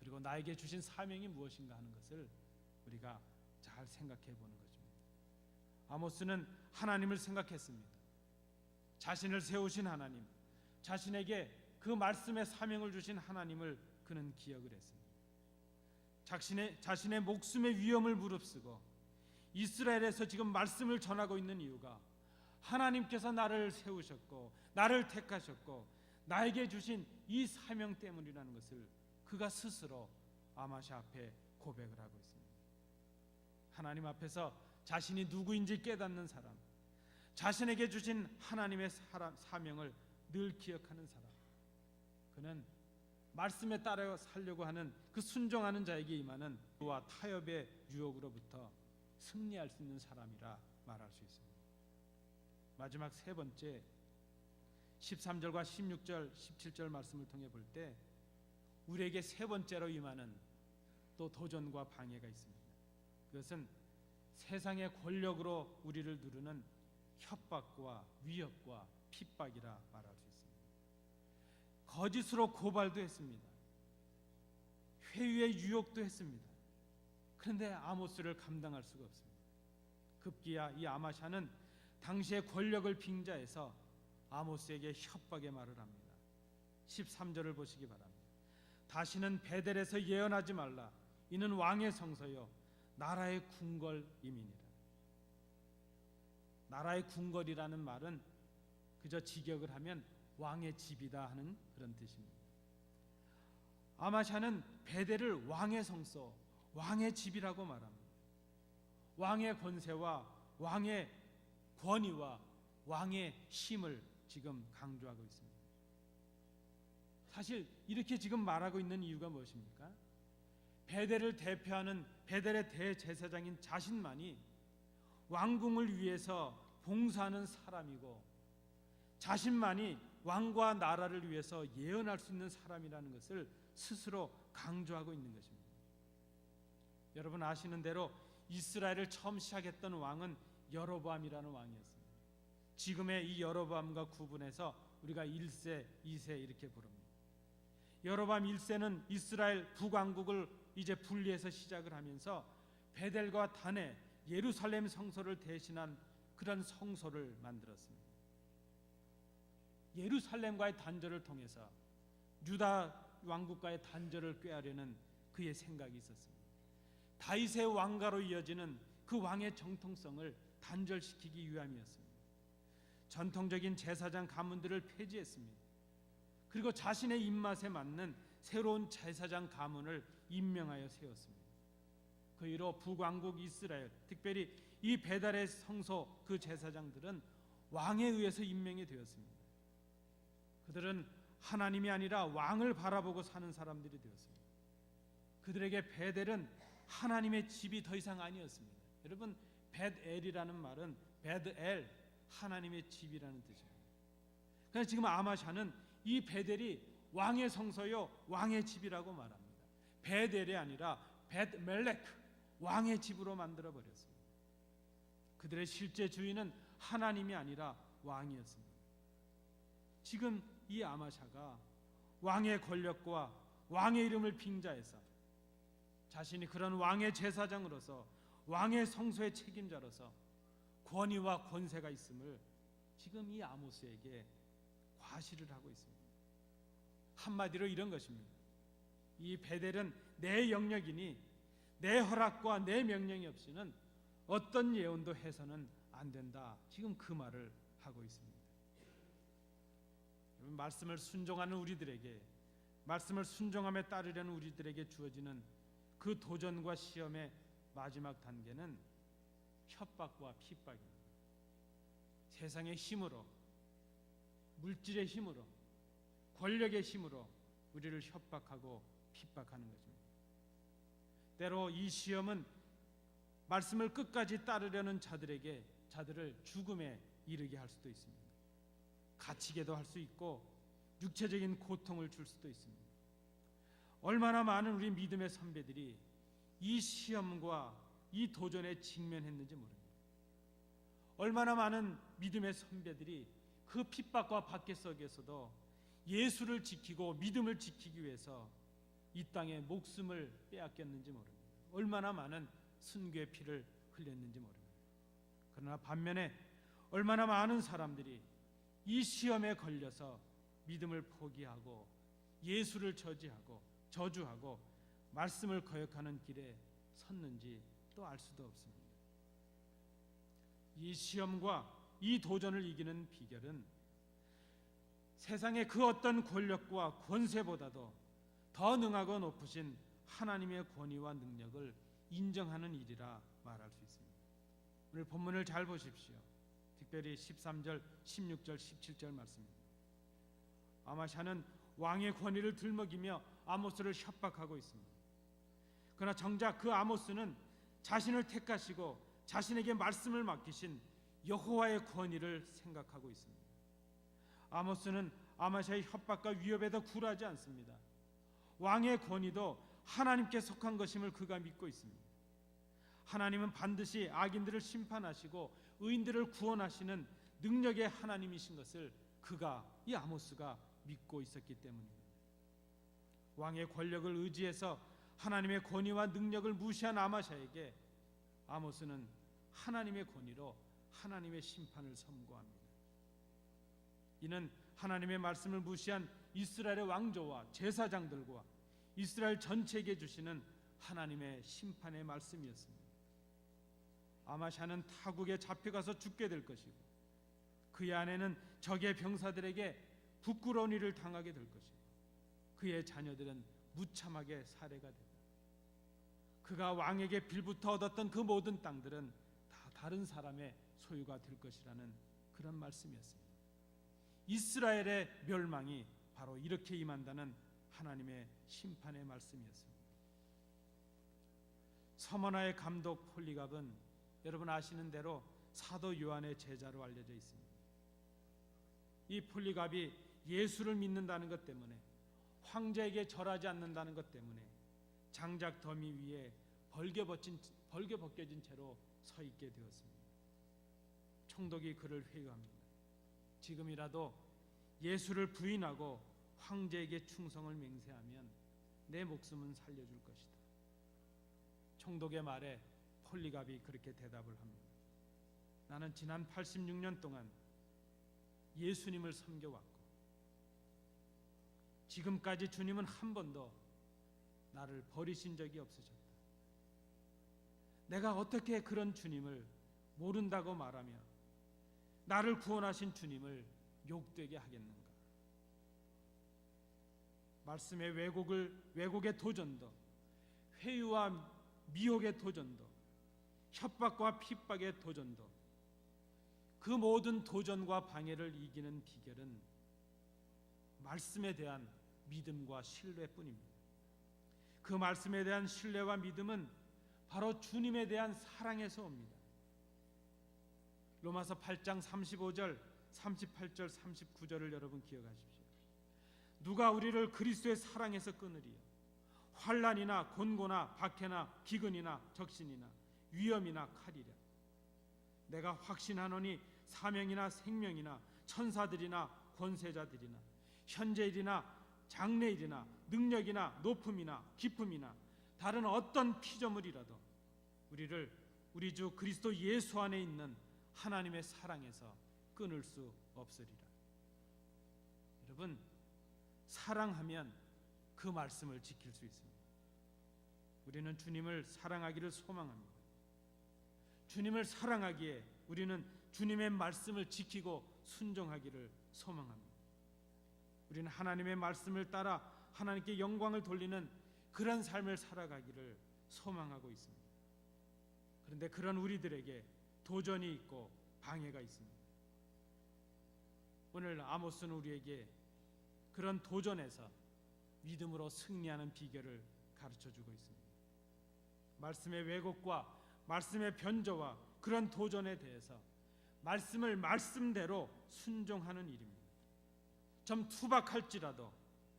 그리고 나에게 주신 사명이 무엇인가 하는 것을 우리가 잘 생각해 보는 것입니다. 아모스는 하나님을 생각했습니다. 자신을 세우신 하나님, 자신에게 그 말씀의 사명을 주신 하나님을 그는 기억을 했습니다. 자신의 목숨의 위험을 무릅쓰고 이스라엘에서 지금 말씀을 전하고 있는 이유가 하나님께서 나를 세우셨고 나를 택하셨고 나에게 주신 이 사명 때문이라는 것을 그가 스스로 아마샤 앞에 고백을 하고 있습니다. 하나님 앞에서 자신이 누구인지 깨닫는 사람, 자신에게 주신 하나님의 사명을 늘 기억하는 사람, 그는 말씀에 따라 살려고 하는 그 순종하는 자에게 임하는 그와 타협의 유혹으로부터 승리할 수 있는 사람이라 말할 수 있습니다. 마지막 세 번째 13절과 16절 17절 말씀을 통해 볼 때 우리에게 세 번째로 임하는 또 도전과 방해가 있습니다. 그것은 세상의 권력으로 우리를 누르는 협박과 위협과 핍박이라 말할 수 있습니다. 거짓으로 고발도 했습니다. 회유의 유혹도 했습니다. 그런데 아모스를 감당할 수가 없습니다. 급기야 이 아마샤는 당시의 권력을 빙자해서 아모스에게 협박의 말을 합니다. 13절을 보시기 바랍니다. 다시는 베델에서 예언하지 말라. 이는 왕의 성소요 나라의 궁궐임이니라. 나라의 궁궐이라는 말은 그저 직역을 하면 왕의 집이다 하는 그런 뜻입니다. 아마샤는 베델을 왕의 성소, 왕의 집이라고 말합니다. 왕의 권세와 왕의 권위와 왕의 힘을 지금 강조하고 있습니다. 사실 이렇게 지금 말하고 있는 이유가 무엇입니까? 베델을 대표하는 베델의 대제사장인 자신만이 왕궁을 위해서 봉사하는 사람이고 자신만이 왕과 나라를 위해서 예언할 수 있는 사람이라는 것을 스스로 강조하고 있는 것입니다. 여러분 아시는 대로 이스라엘을 처음 시작했던 왕은 여로보암이라는 왕이었습니다. 지금의 이 여로보암과 구분해서 우리가 1세, 2세 이렇게 부릅니다. 여로보암 1세는 이스라엘 북왕국을 이제 분리해서 시작을 하면서 베델과 단에 예루살렘 성소를 대신한 그런 성소를 만들었습니다. 예루살렘과의 단절을 통해서 유다 왕국과의 단절을 꾀하려는 그의 생각이 있었습니다. 다윗의 왕가로 이어지는 그 왕의 정통성을 단절시키기 위함이었습니다. 전통적인 제사장 가문들을 폐지했습니다. 그리고 자신의 입맛에 맞는 새로운 제사장 가문을 임명하여 세웠습니다. 그 이로 북왕국 이스라엘, 특별히 이 베델의 성소 그 제사장들은 왕에 의해서 임명이 되었습니다. 그들은 하나님이 아니라 왕을 바라보고 사는 사람들이 되었습니다. 그 그들에게 베델은 하나님의 집이 더 이상 아니었습니다. 여러분, 벳엘이라는 말은 베드엘, 하나님의 집이라는 뜻입니다. 그래서 지금 아마샤는 이 베델이 왕의 성소요, 왕의 집이라고 말합니다. 베델이 아니라 벳멜렉, 왕의 집으로 만들어 버렸습니다. 그들의 실제 주인은 하나님이 아니라 왕이었습니다. 지금 이 아마샤가 왕의 권력과 왕의 이름을 빙자해서 자신이 그런 왕의 제사장으로서 왕의 성소의 책임자로서 권위와 권세가 있음을 지금 이 아모스에게 과시를 하고 있습니다. 한마디로 이런 것입니다. 이 베델은 내 영역이니 내 허락과 내 명령이 없이는 어떤 예언도 해서는 안 된다. 지금 그 말을 하고 있습니다. 말씀을 순종하는 우리들에게, 말씀을 순종함에 따르려는 우리들에게 주어지는 그 도전과 시험의 마지막 단계는 협박과 핍박입니다. 세상의 힘으로, 물질의 힘으로, 권력의 힘으로 우리를 협박하고 핍박하는 것입니다. 때로 이 시험은 말씀을 끝까지 따르려는 자들을 죽음에 이르게 할 수도 있습니다. 갇히게도 할 수 있고 육체적인 고통을 줄 수도 있습니다. 얼마나 많은 우리 믿음의 선배들이 이 시험과 이 도전에 직면했는지 모릅니다. 얼마나 많은 믿음의 선배들이 그 핍박과 박해 속에서도 예수를 지키고 믿음을 지키기 위해서 이 땅에 목숨을 빼앗겼는지 모릅니다. 얼마나 많은 순교의 피를 흘렸는지 모릅니다. 그러나 반면에 얼마나 많은 사람들이 이 시험에 걸려서 믿음을 포기하고 예수를 저주하고 말씀을 거역하는 길에 섰는지 또 알 수도 없습니다. 이 시험과 이 도전을 이기는 비결은 세상의 그 어떤 권력과 권세보다도 더 능하고 높으신 하나님의 권위와 능력을 인정하는 일이라 말할 수 있습니다. 오늘 본문을 잘 보십시오. 특별히 13절, 16절, 17절 말씀입니다. 아마샤는 왕의 권위를 들먹이며 아모스를 협박하고 있습니다. 그러나 정작 그 아모스는 자신을 택하시고 자신에게 말씀을 맡기신 여호와의 권위를 생각하고 있습니다. 아모스는 아마샤의 협박과 위협에도 굴하지 않습니다. 왕의 권위도 하나님께 속한 것임을 그가 믿고 있습니다. 하나님은 반드시 악인들을 심판하시고 의인들을 구원하시는 능력의 하나님이신 것을 이 아모스가 믿고 있었기 때문입니다. 왕의 권력을 의지해서 하나님의 권위와 능력을 무시한 아마샤에게 아모스는 하나님의 권위로 하나님의 심판을 선고합니다. 이는 하나님의 말씀을 무시한 이스라엘의 왕조와 제사장들과 이스라엘 전체에게 주시는 하나님의 심판의 말씀이었습니다. 아마샤는 타국에 잡혀가서 죽게 될 것이고 그의 아내는 적의 병사들에게 부끄러운 일을 당하게 될 것이고 그의 자녀들은 무참하게 살해가 된다. 그가 왕에게 빌부터 얻었던 그 모든 땅들은 다 다른 사람의 소유가 될 것이라는 그런 말씀이었습니다. 이스라엘의 멸망이 바로 이렇게 임한다는 하나님의 심판의 말씀이었습니다. 서머나의 감독 폴리갑은 여러분 아시는 대로 사도 요한의 제자로 알려져 있습니다. 이 폴리갑이 예수를 믿는다는 것 때문에 황제에게 절하지 않는다는 것 때문에 장작 더미 위에 벌게 벗겨진 채로 서 있게 되었습니다. 총독이 그를 회유합니다. 지금이라도 예수를 부인하고 황제에게 충성을 맹세하면 내 목숨은 살려줄 것이다. 총독의 말에 폴리갑이 그렇게 대답을 합니다. 나는 지난 86년 동안 예수님을 섬겨왔고 지금까지 주님은 한 번도 나를 버리신 적이 없으셨다. 내가 어떻게 그런 주님을 모른다고 말하며 나를 구원하신 주님을 욕되게 하겠는가? 말씀의 왜곡의 도전도, 회유와 미혹의 도전도, 협박과 핍박의 도전도, 그 모든 도전과 방해를 이기는 비결은 말씀에 대한 믿음과 신뢰뿐입니다. 그 말씀에 대한 신뢰와 믿음은 바로 주님에 대한 사랑에서 옵니다. 로마서 8장 35절, 38절, 39절을 여러분 기억하십시오. 누가 우리를 그리스도의 사랑에서 끊으리요? 환난이나 곤고나 박해나 기근이나 적신이나 위험이나 칼이랴. 내가 확신하노니 사명이나 생명이나 천사들이나 권세자들이나 현재일이나 장래일이나 능력이나 높음이나 깊음이나 다른 어떤 피조물이라도 우리를 우리 주 그리스도 예수 안에 있는 하나님의 사랑에서 끊을 수 없으리라. 여러분, 사랑하면 그 말씀을 지킬 수 있습니다. 우리는 주님을 사랑하기를 소망합니다. 주님을 사랑하기에 우리는 주님의 말씀을 지키고 순종하기를 소망합니다. 우리는 하나님의 말씀을 따라 하나님께 영광을 돌리는 그런 삶을 살아가기를 소망하고 있습니다. 그런데 그런 우리들에게 도전이 있고 방해가 있습니다. 오늘 아모스는 우리에게 그런 도전에서 믿음으로 승리하는 비결을 가르쳐주고 있습니다. 말씀의 왜곡과 말씀의 변조와 그런 도전에 대해서 말씀을 말씀대로 순종하는 일입니다. 좀 투박할지라도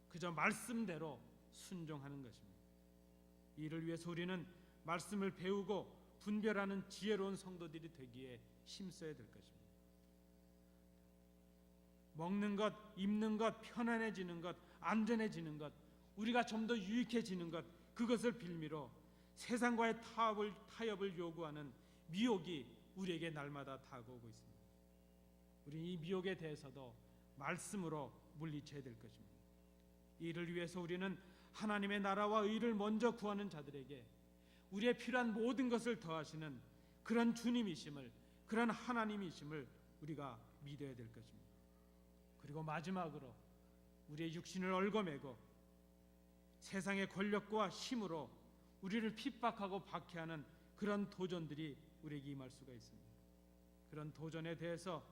그저 말씀대로 순종하는 것입니다. 이를 위해서 우리는 말씀을 배우고 분별하는 지혜로운 성도들이 되기에 힘써야 될 것입니다. 먹는 것, 입는 것, 편안해지는 것, 안전해지는 것, 우리가 좀 더 유익해지는 것, 그것을 빌미로 세상과의 타협을 요구하는 미혹이 우리에게 날마다 다가오고 있습니다. 우리는 이 미혹에 대해서도 말씀으로 물리쳐야 될 것입니다. 이를 위해서 우리는 하나님의 나라와 의를 먼저 구하는 자들에게 우리의 필요한 모든 것을 더하시는 그런 주님이심을, 그런 하나님이심을 우리가 믿어야 될 것입니다. 그리고 마지막으로 우리의 육신을 얽어매고 세상의 권력과 힘으로 우리를 핍박하고 박해하는 그런 도전들이 우리에게 임할 수가 있습니다. 그런 도전에 대해서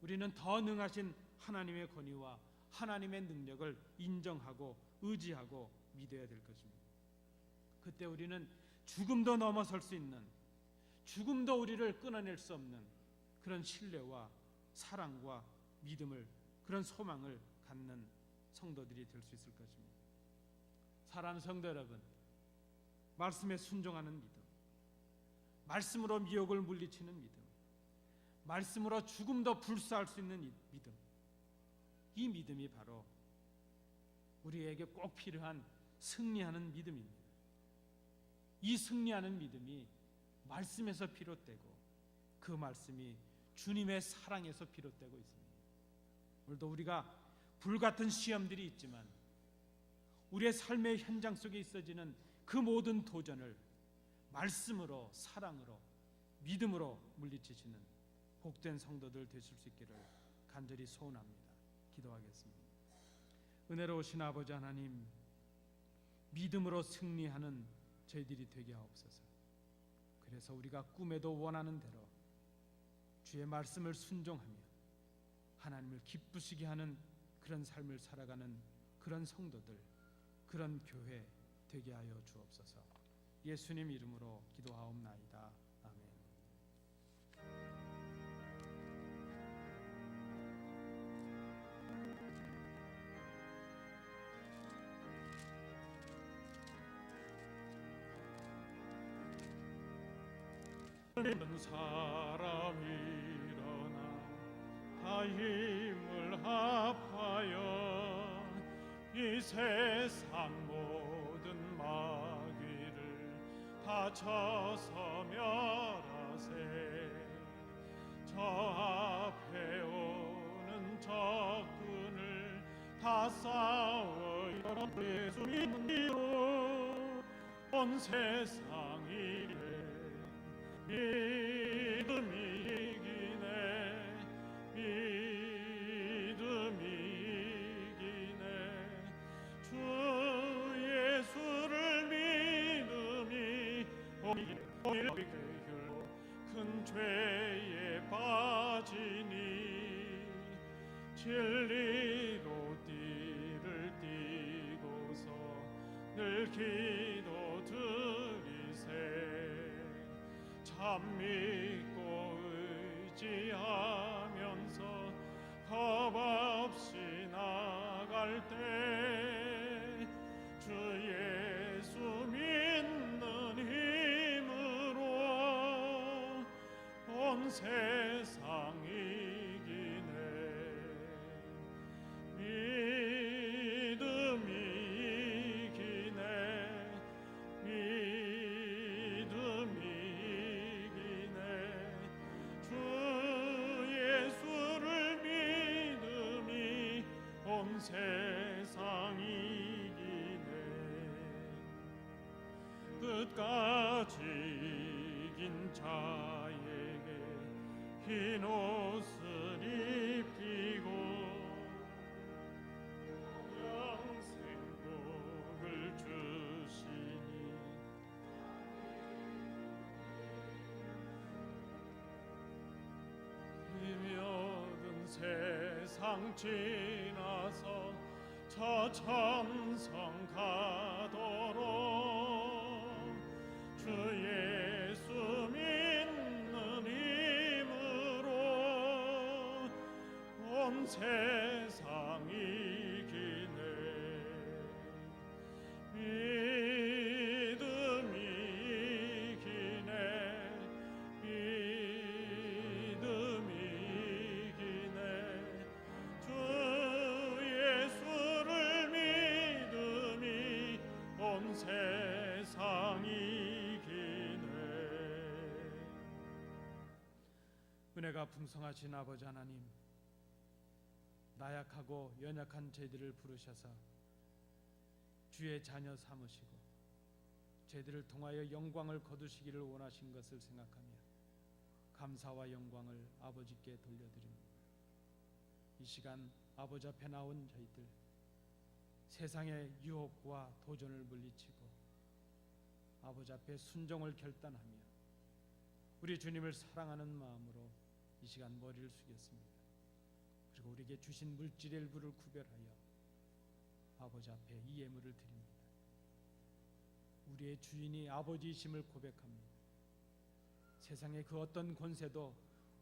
우리는 더 능하신 하나님의 권위와 하나님의 능력을 인정하고 의지하고 믿어야 될 것입니다. 그때 우리는 죽음도 넘어설 수 있는, 죽음도 우리를 끊어낼 수 없는 그런 신뢰와 사랑과 믿음을, 그런 소망을 갖는 성도들이 될 수 있을 것입니다. 사랑하는 성도 여러분, 말씀에 순종하는 믿음, 말씀으로 미혹을 물리치는 믿음, 말씀으로 죽음도 불사할 수 있는 믿음, 이 믿음이 바로 우리에게 꼭 필요한 승리하는 믿음입니다. 이 승리하는 믿음이 말씀에서 비롯되고 그 말씀이 주님의 사랑에서 비롯되고 있습니다. 오늘도 우리가 불같은 시험들이 있지만 우리의 삶의 현장 속에 있어지는 그 모든 도전을 말씀으로, 사랑으로, 믿음으로 물리치시는 복된 성도들 되실 수 있기를 간절히 소원합니다. 기도하겠습니다. 은혜로우신 아버지 하나님, 믿음으로 승리하는 저희들이 되게 하옵소서. 그래서 우리가 꿈에도 원하는 대로 주의 말씀을 순종하며 하나님을 기쁘시게 하는 그런 삶을 살아가는 그런 성도들, 그런 교회 되게 하여 주옵소서. 예수님 이름으로 기도하옵나이다. 아멘. 사람 일어나 다 힘을 합하여 이 세상 모든 마귀를 다 쳐서 멸하세. 저 앞에 오는 적군을 다 싸워 예수 믿음으로 온 세상이 믿음이 이기네. 믿음이 이기네. 주 예수를 믿음이 오히려 큰 죄에 빠지니 진리로 띠를 띠고서 늘 기도 드리세. 참 믿고 의지하면서 겁 없이 나갈 때 주 예수 믿는 힘으로 온 세상 이기네. 믿음이 이기네. 믿음이 이기네. 주 예수를 믿음이 온 세상 이기네. 끝까지 이긴 자에게 흰 옷을 입히고 영생복을 주시니 이 모든 세상 지나서 저 천성 가도록 주 예수 믿는 힘으로 온 세상 이기네. 믿음이 이기네. 믿음이 이기네. 주 예수를 믿음이 온 세상 이기네. 은혜가 풍성하신 아버지 하나님, 나약하고 연약한 저희들을 부르셔서 주의 자녀 삼으시고 저희들을 통하여 영광을 거두시기를 원하신 것을 생각하며 감사와 영광을 아버지께 돌려드립니다. 이 시간 아버지 앞에 나온 저희들, 세상의 유혹과 도전을 물리치고 아버지 앞에 순종을 결단하며 우리 주님을 사랑하는 마음으로 이 시간 머리를 숙였습니다. 그리고 우리에게 주신 물질의 일부를 구별하여 아버지 앞에 이 예물을 드립니다. 우리의 주인이 아버지이심을 고백합니다. 세상의 그 어떤 권세도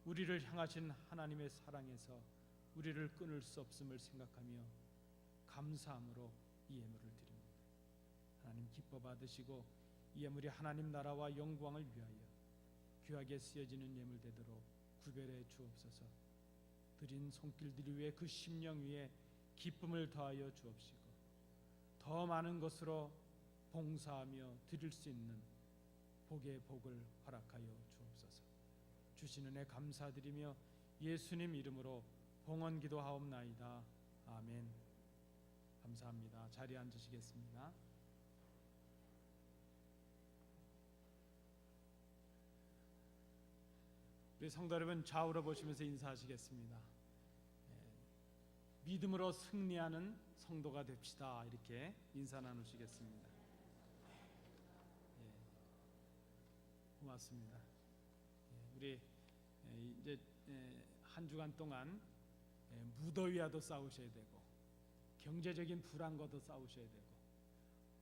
우리를 향하신 하나님의 사랑에서 우리를 끊을 수 없음을 생각하며 감사함으로 이 예물을 드립니다. 하나님 기뻐 받으시고 이 예물이 하나님 나라와 영광을 위하여 귀하게 쓰여지는 예물 되도록 구별해 주옵소서. 드린 손길들 위에 그 심령 위에 기쁨을 더하여 주옵시고 더 많은 것으로 봉사하며 드릴 수 있는 복의 복을 허락하여 주옵소서. 주신 은혜 감사드리며 예수님 이름으로 봉헌 기도하옵나이다. 아멘. 감사합니다. 자리에 앉으시겠습니다. 우리 성도 여러분, 좌우로 보시면서 인사하시겠습니다. 믿음으로 승리하는 성도가 됩시다. 이렇게 인사 나누시겠습니다. 고맙습니다. 우리 이제 한 주간 동안 무더위와도 싸우셔야 되고 경제적인 불안과도 싸우셔야 되고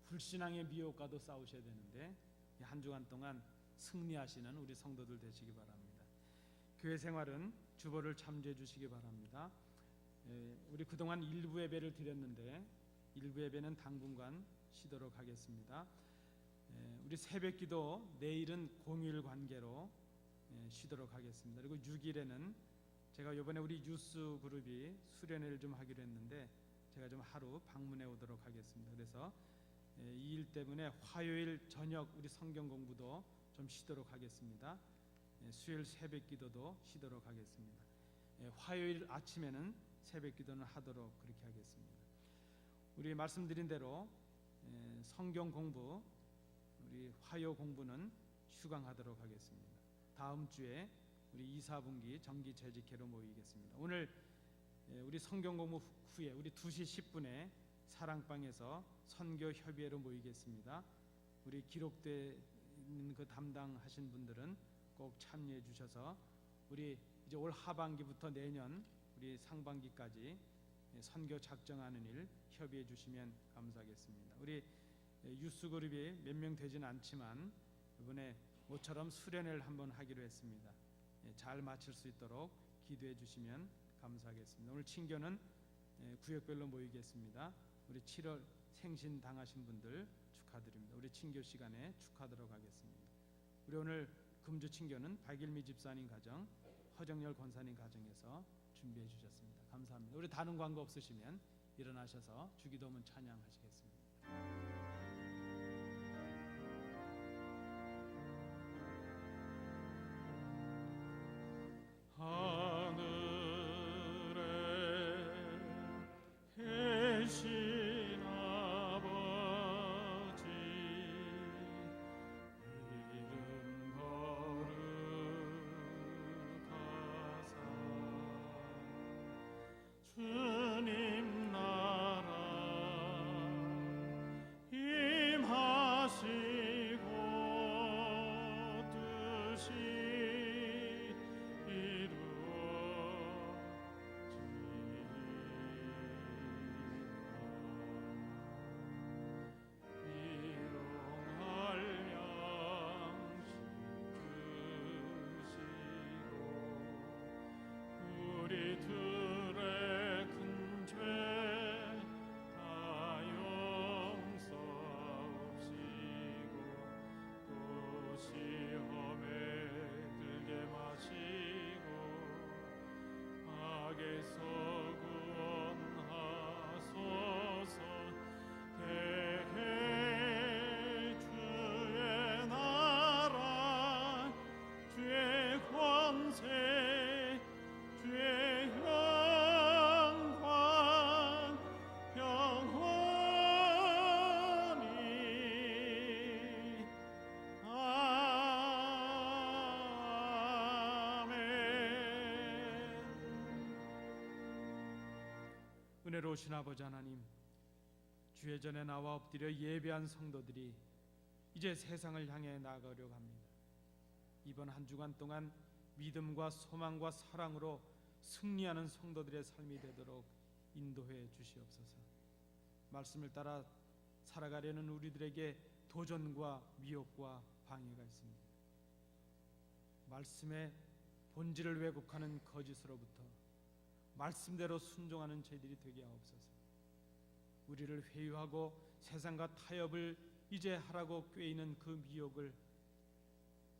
불신앙의 미혹과도 싸우셔야 되는데 한 주간 동안 승리하시는 우리 성도들 되시기 바랍니다. 교회 생활은 주보를 참조해 주시기 바랍니다. 우리 그동안 일부 예배를 드렸는데 일부 예배는 당분간 쉬도록 하겠습니다. 우리 새벽기도 내일은 공휴일 관계로 쉬도록 하겠습니다. 그리고 6일에는 제가 이번에 우리 뉴스 그룹이 수련회를 좀 하기로 했는데 제가 좀 하루 방문해 오도록 하겠습니다. 그래서 이 일 때문에 화요일 저녁 우리 성경 공부도 좀 쉬도록 하겠습니다. 수요일 새벽기도도 쉬도록 하겠습니다. 화요일 아침에는 새벽기도는 하도록 그렇게 하겠습니다. 우리 말씀드린 대로 성경 공부 우리 화요 공부는 휴강하도록 하겠습니다. 다음 주에 우리 2, 4분기 정기 재직회로 모이겠습니다. 오늘 우리 성경 공부 후에 우리 2시 10분에 사랑방에서 선교 협의회로 모이겠습니다. 우리 기록되어 있는 그 담당하신 분들은 꼭 참여해 주셔서 우리 이제 올 하반기부터 내년 우리 상반기까지 선교 작정하는 일 협의해 주시면 감사하겠습니다. 우리 유스 그룹이 몇 명 되지는 않지만 이번에 모처럼 수련회를 한번 하기로 했습니다. 잘 마칠 수 있도록 기도해 주시면 감사하겠습니다. 오늘 친교는 구역별로 모이겠습니다. 우리 7월 생신 당하신 분들 축하드립니다. 우리 친교 시간에 축하하도록 하겠습니다. 우리 오늘 금주 친교는 박일미 집사님 가정, 허정열 권사님 가정에서 준비해 주셨습니다. 감사합니다. 우리 다른 광고 없으시면 일어나셔서 주기도문 찬양하시겠습니다. 하늘에 계신 아버지 이름 거룩하사 주님 나라 임하시고 뜻이 우리들의 큰 죄 다 용서하옵시고 또 시험에 들게 마시고 악에서 구원하소서. 대개 주의 나라 주의 권세 주의 영광 영원히 아멘. 은혜로우신 아버지 하나님, 주의 전에 나와 엎드려 예배한 성도들이 이제 세상을 향해 나아가려고 합니다. 이번 한 주간 동안 믿음과 소망과 사랑으로 승리하는 성도들의 삶이 되도록 인도해 주시옵소서. 말씀을 따라 살아가려는 우리들에게 도전과 미혹과 방해가 있습니다. 말씀의 본질을 왜곡하는 거짓으로부터 말씀대로 순종하는 저희들이 되게 하옵소서. 우리를 회유하고 세상과 타협을 이제 하라고 꾀이는 그 미혹을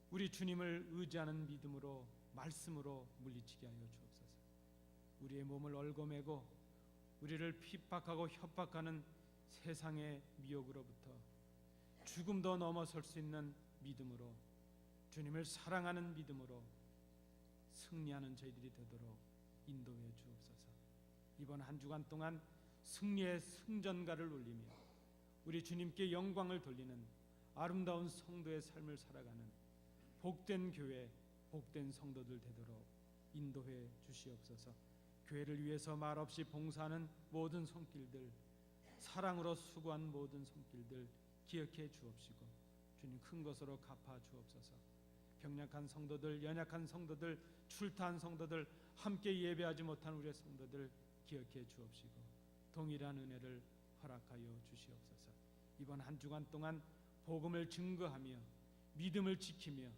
우리 주님을 의지하는 믿음으로 말씀으로 물리치게 하여 주옵소서. 우리의 몸을 얽어매고 우리를 핍박하고 협박하는 세상의 미혹으로부터 죽음도 넘어설 수 있는 믿음으로, 주님을 사랑하는 믿음으로 승리하는 저희들이 되도록 인도해 주옵소서. 이번 한 주간 동안 승리의 승전가를 울리며 우리 주님께 영광을 돌리는 아름다운 성도의 삶을 살아가는 복된 교회, 복된 성도들 되도록 인도해 주시옵소서. 교회를 위해서 말없이 봉사하는 모든 손길들, 사랑으로 수고한 모든 손길들 기억해 주옵시고 주님 큰 것으로 갚아 주옵소서. 병약한 성도들, 연약한 성도들, 출타한 성도들, 함께 예배하지 못한 우리의 성도들 기억해 주옵시고 동일한 은혜를 허락하여 주시옵소서. 이번 한 주간 동안 복음을 증거하며 믿음을 지키며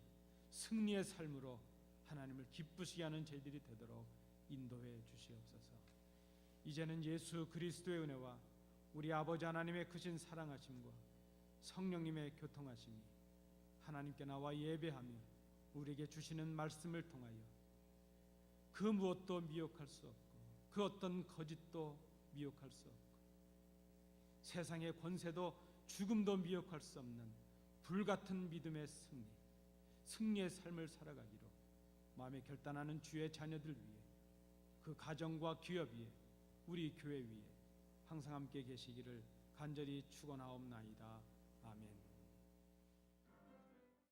승리의 삶으로 하나님을 기쁘시게 하는 저희들이 되도록 인도해 주시옵소서. 이제는 예수 그리스도의 은혜와 우리 아버지 하나님의 크신 사랑하심과 성령님의 교통하심이 하나님께 나와 예배하며 우리에게 주시는 말씀을 통하여 그 무엇도 미혹할 수 없고 그 어떤 거짓도 미혹할 수 없고 세상의 권세도 죽음도 미혹할 수 없는 불같은 믿음의 승리의 삶을 살아가기로 마음에 결단하는 주의 자녀들 위해, 그 가정과 기업 위에, 우리 교회 위에 항상 함께 계시기를 간절히 축원하옵나이다. 아멘.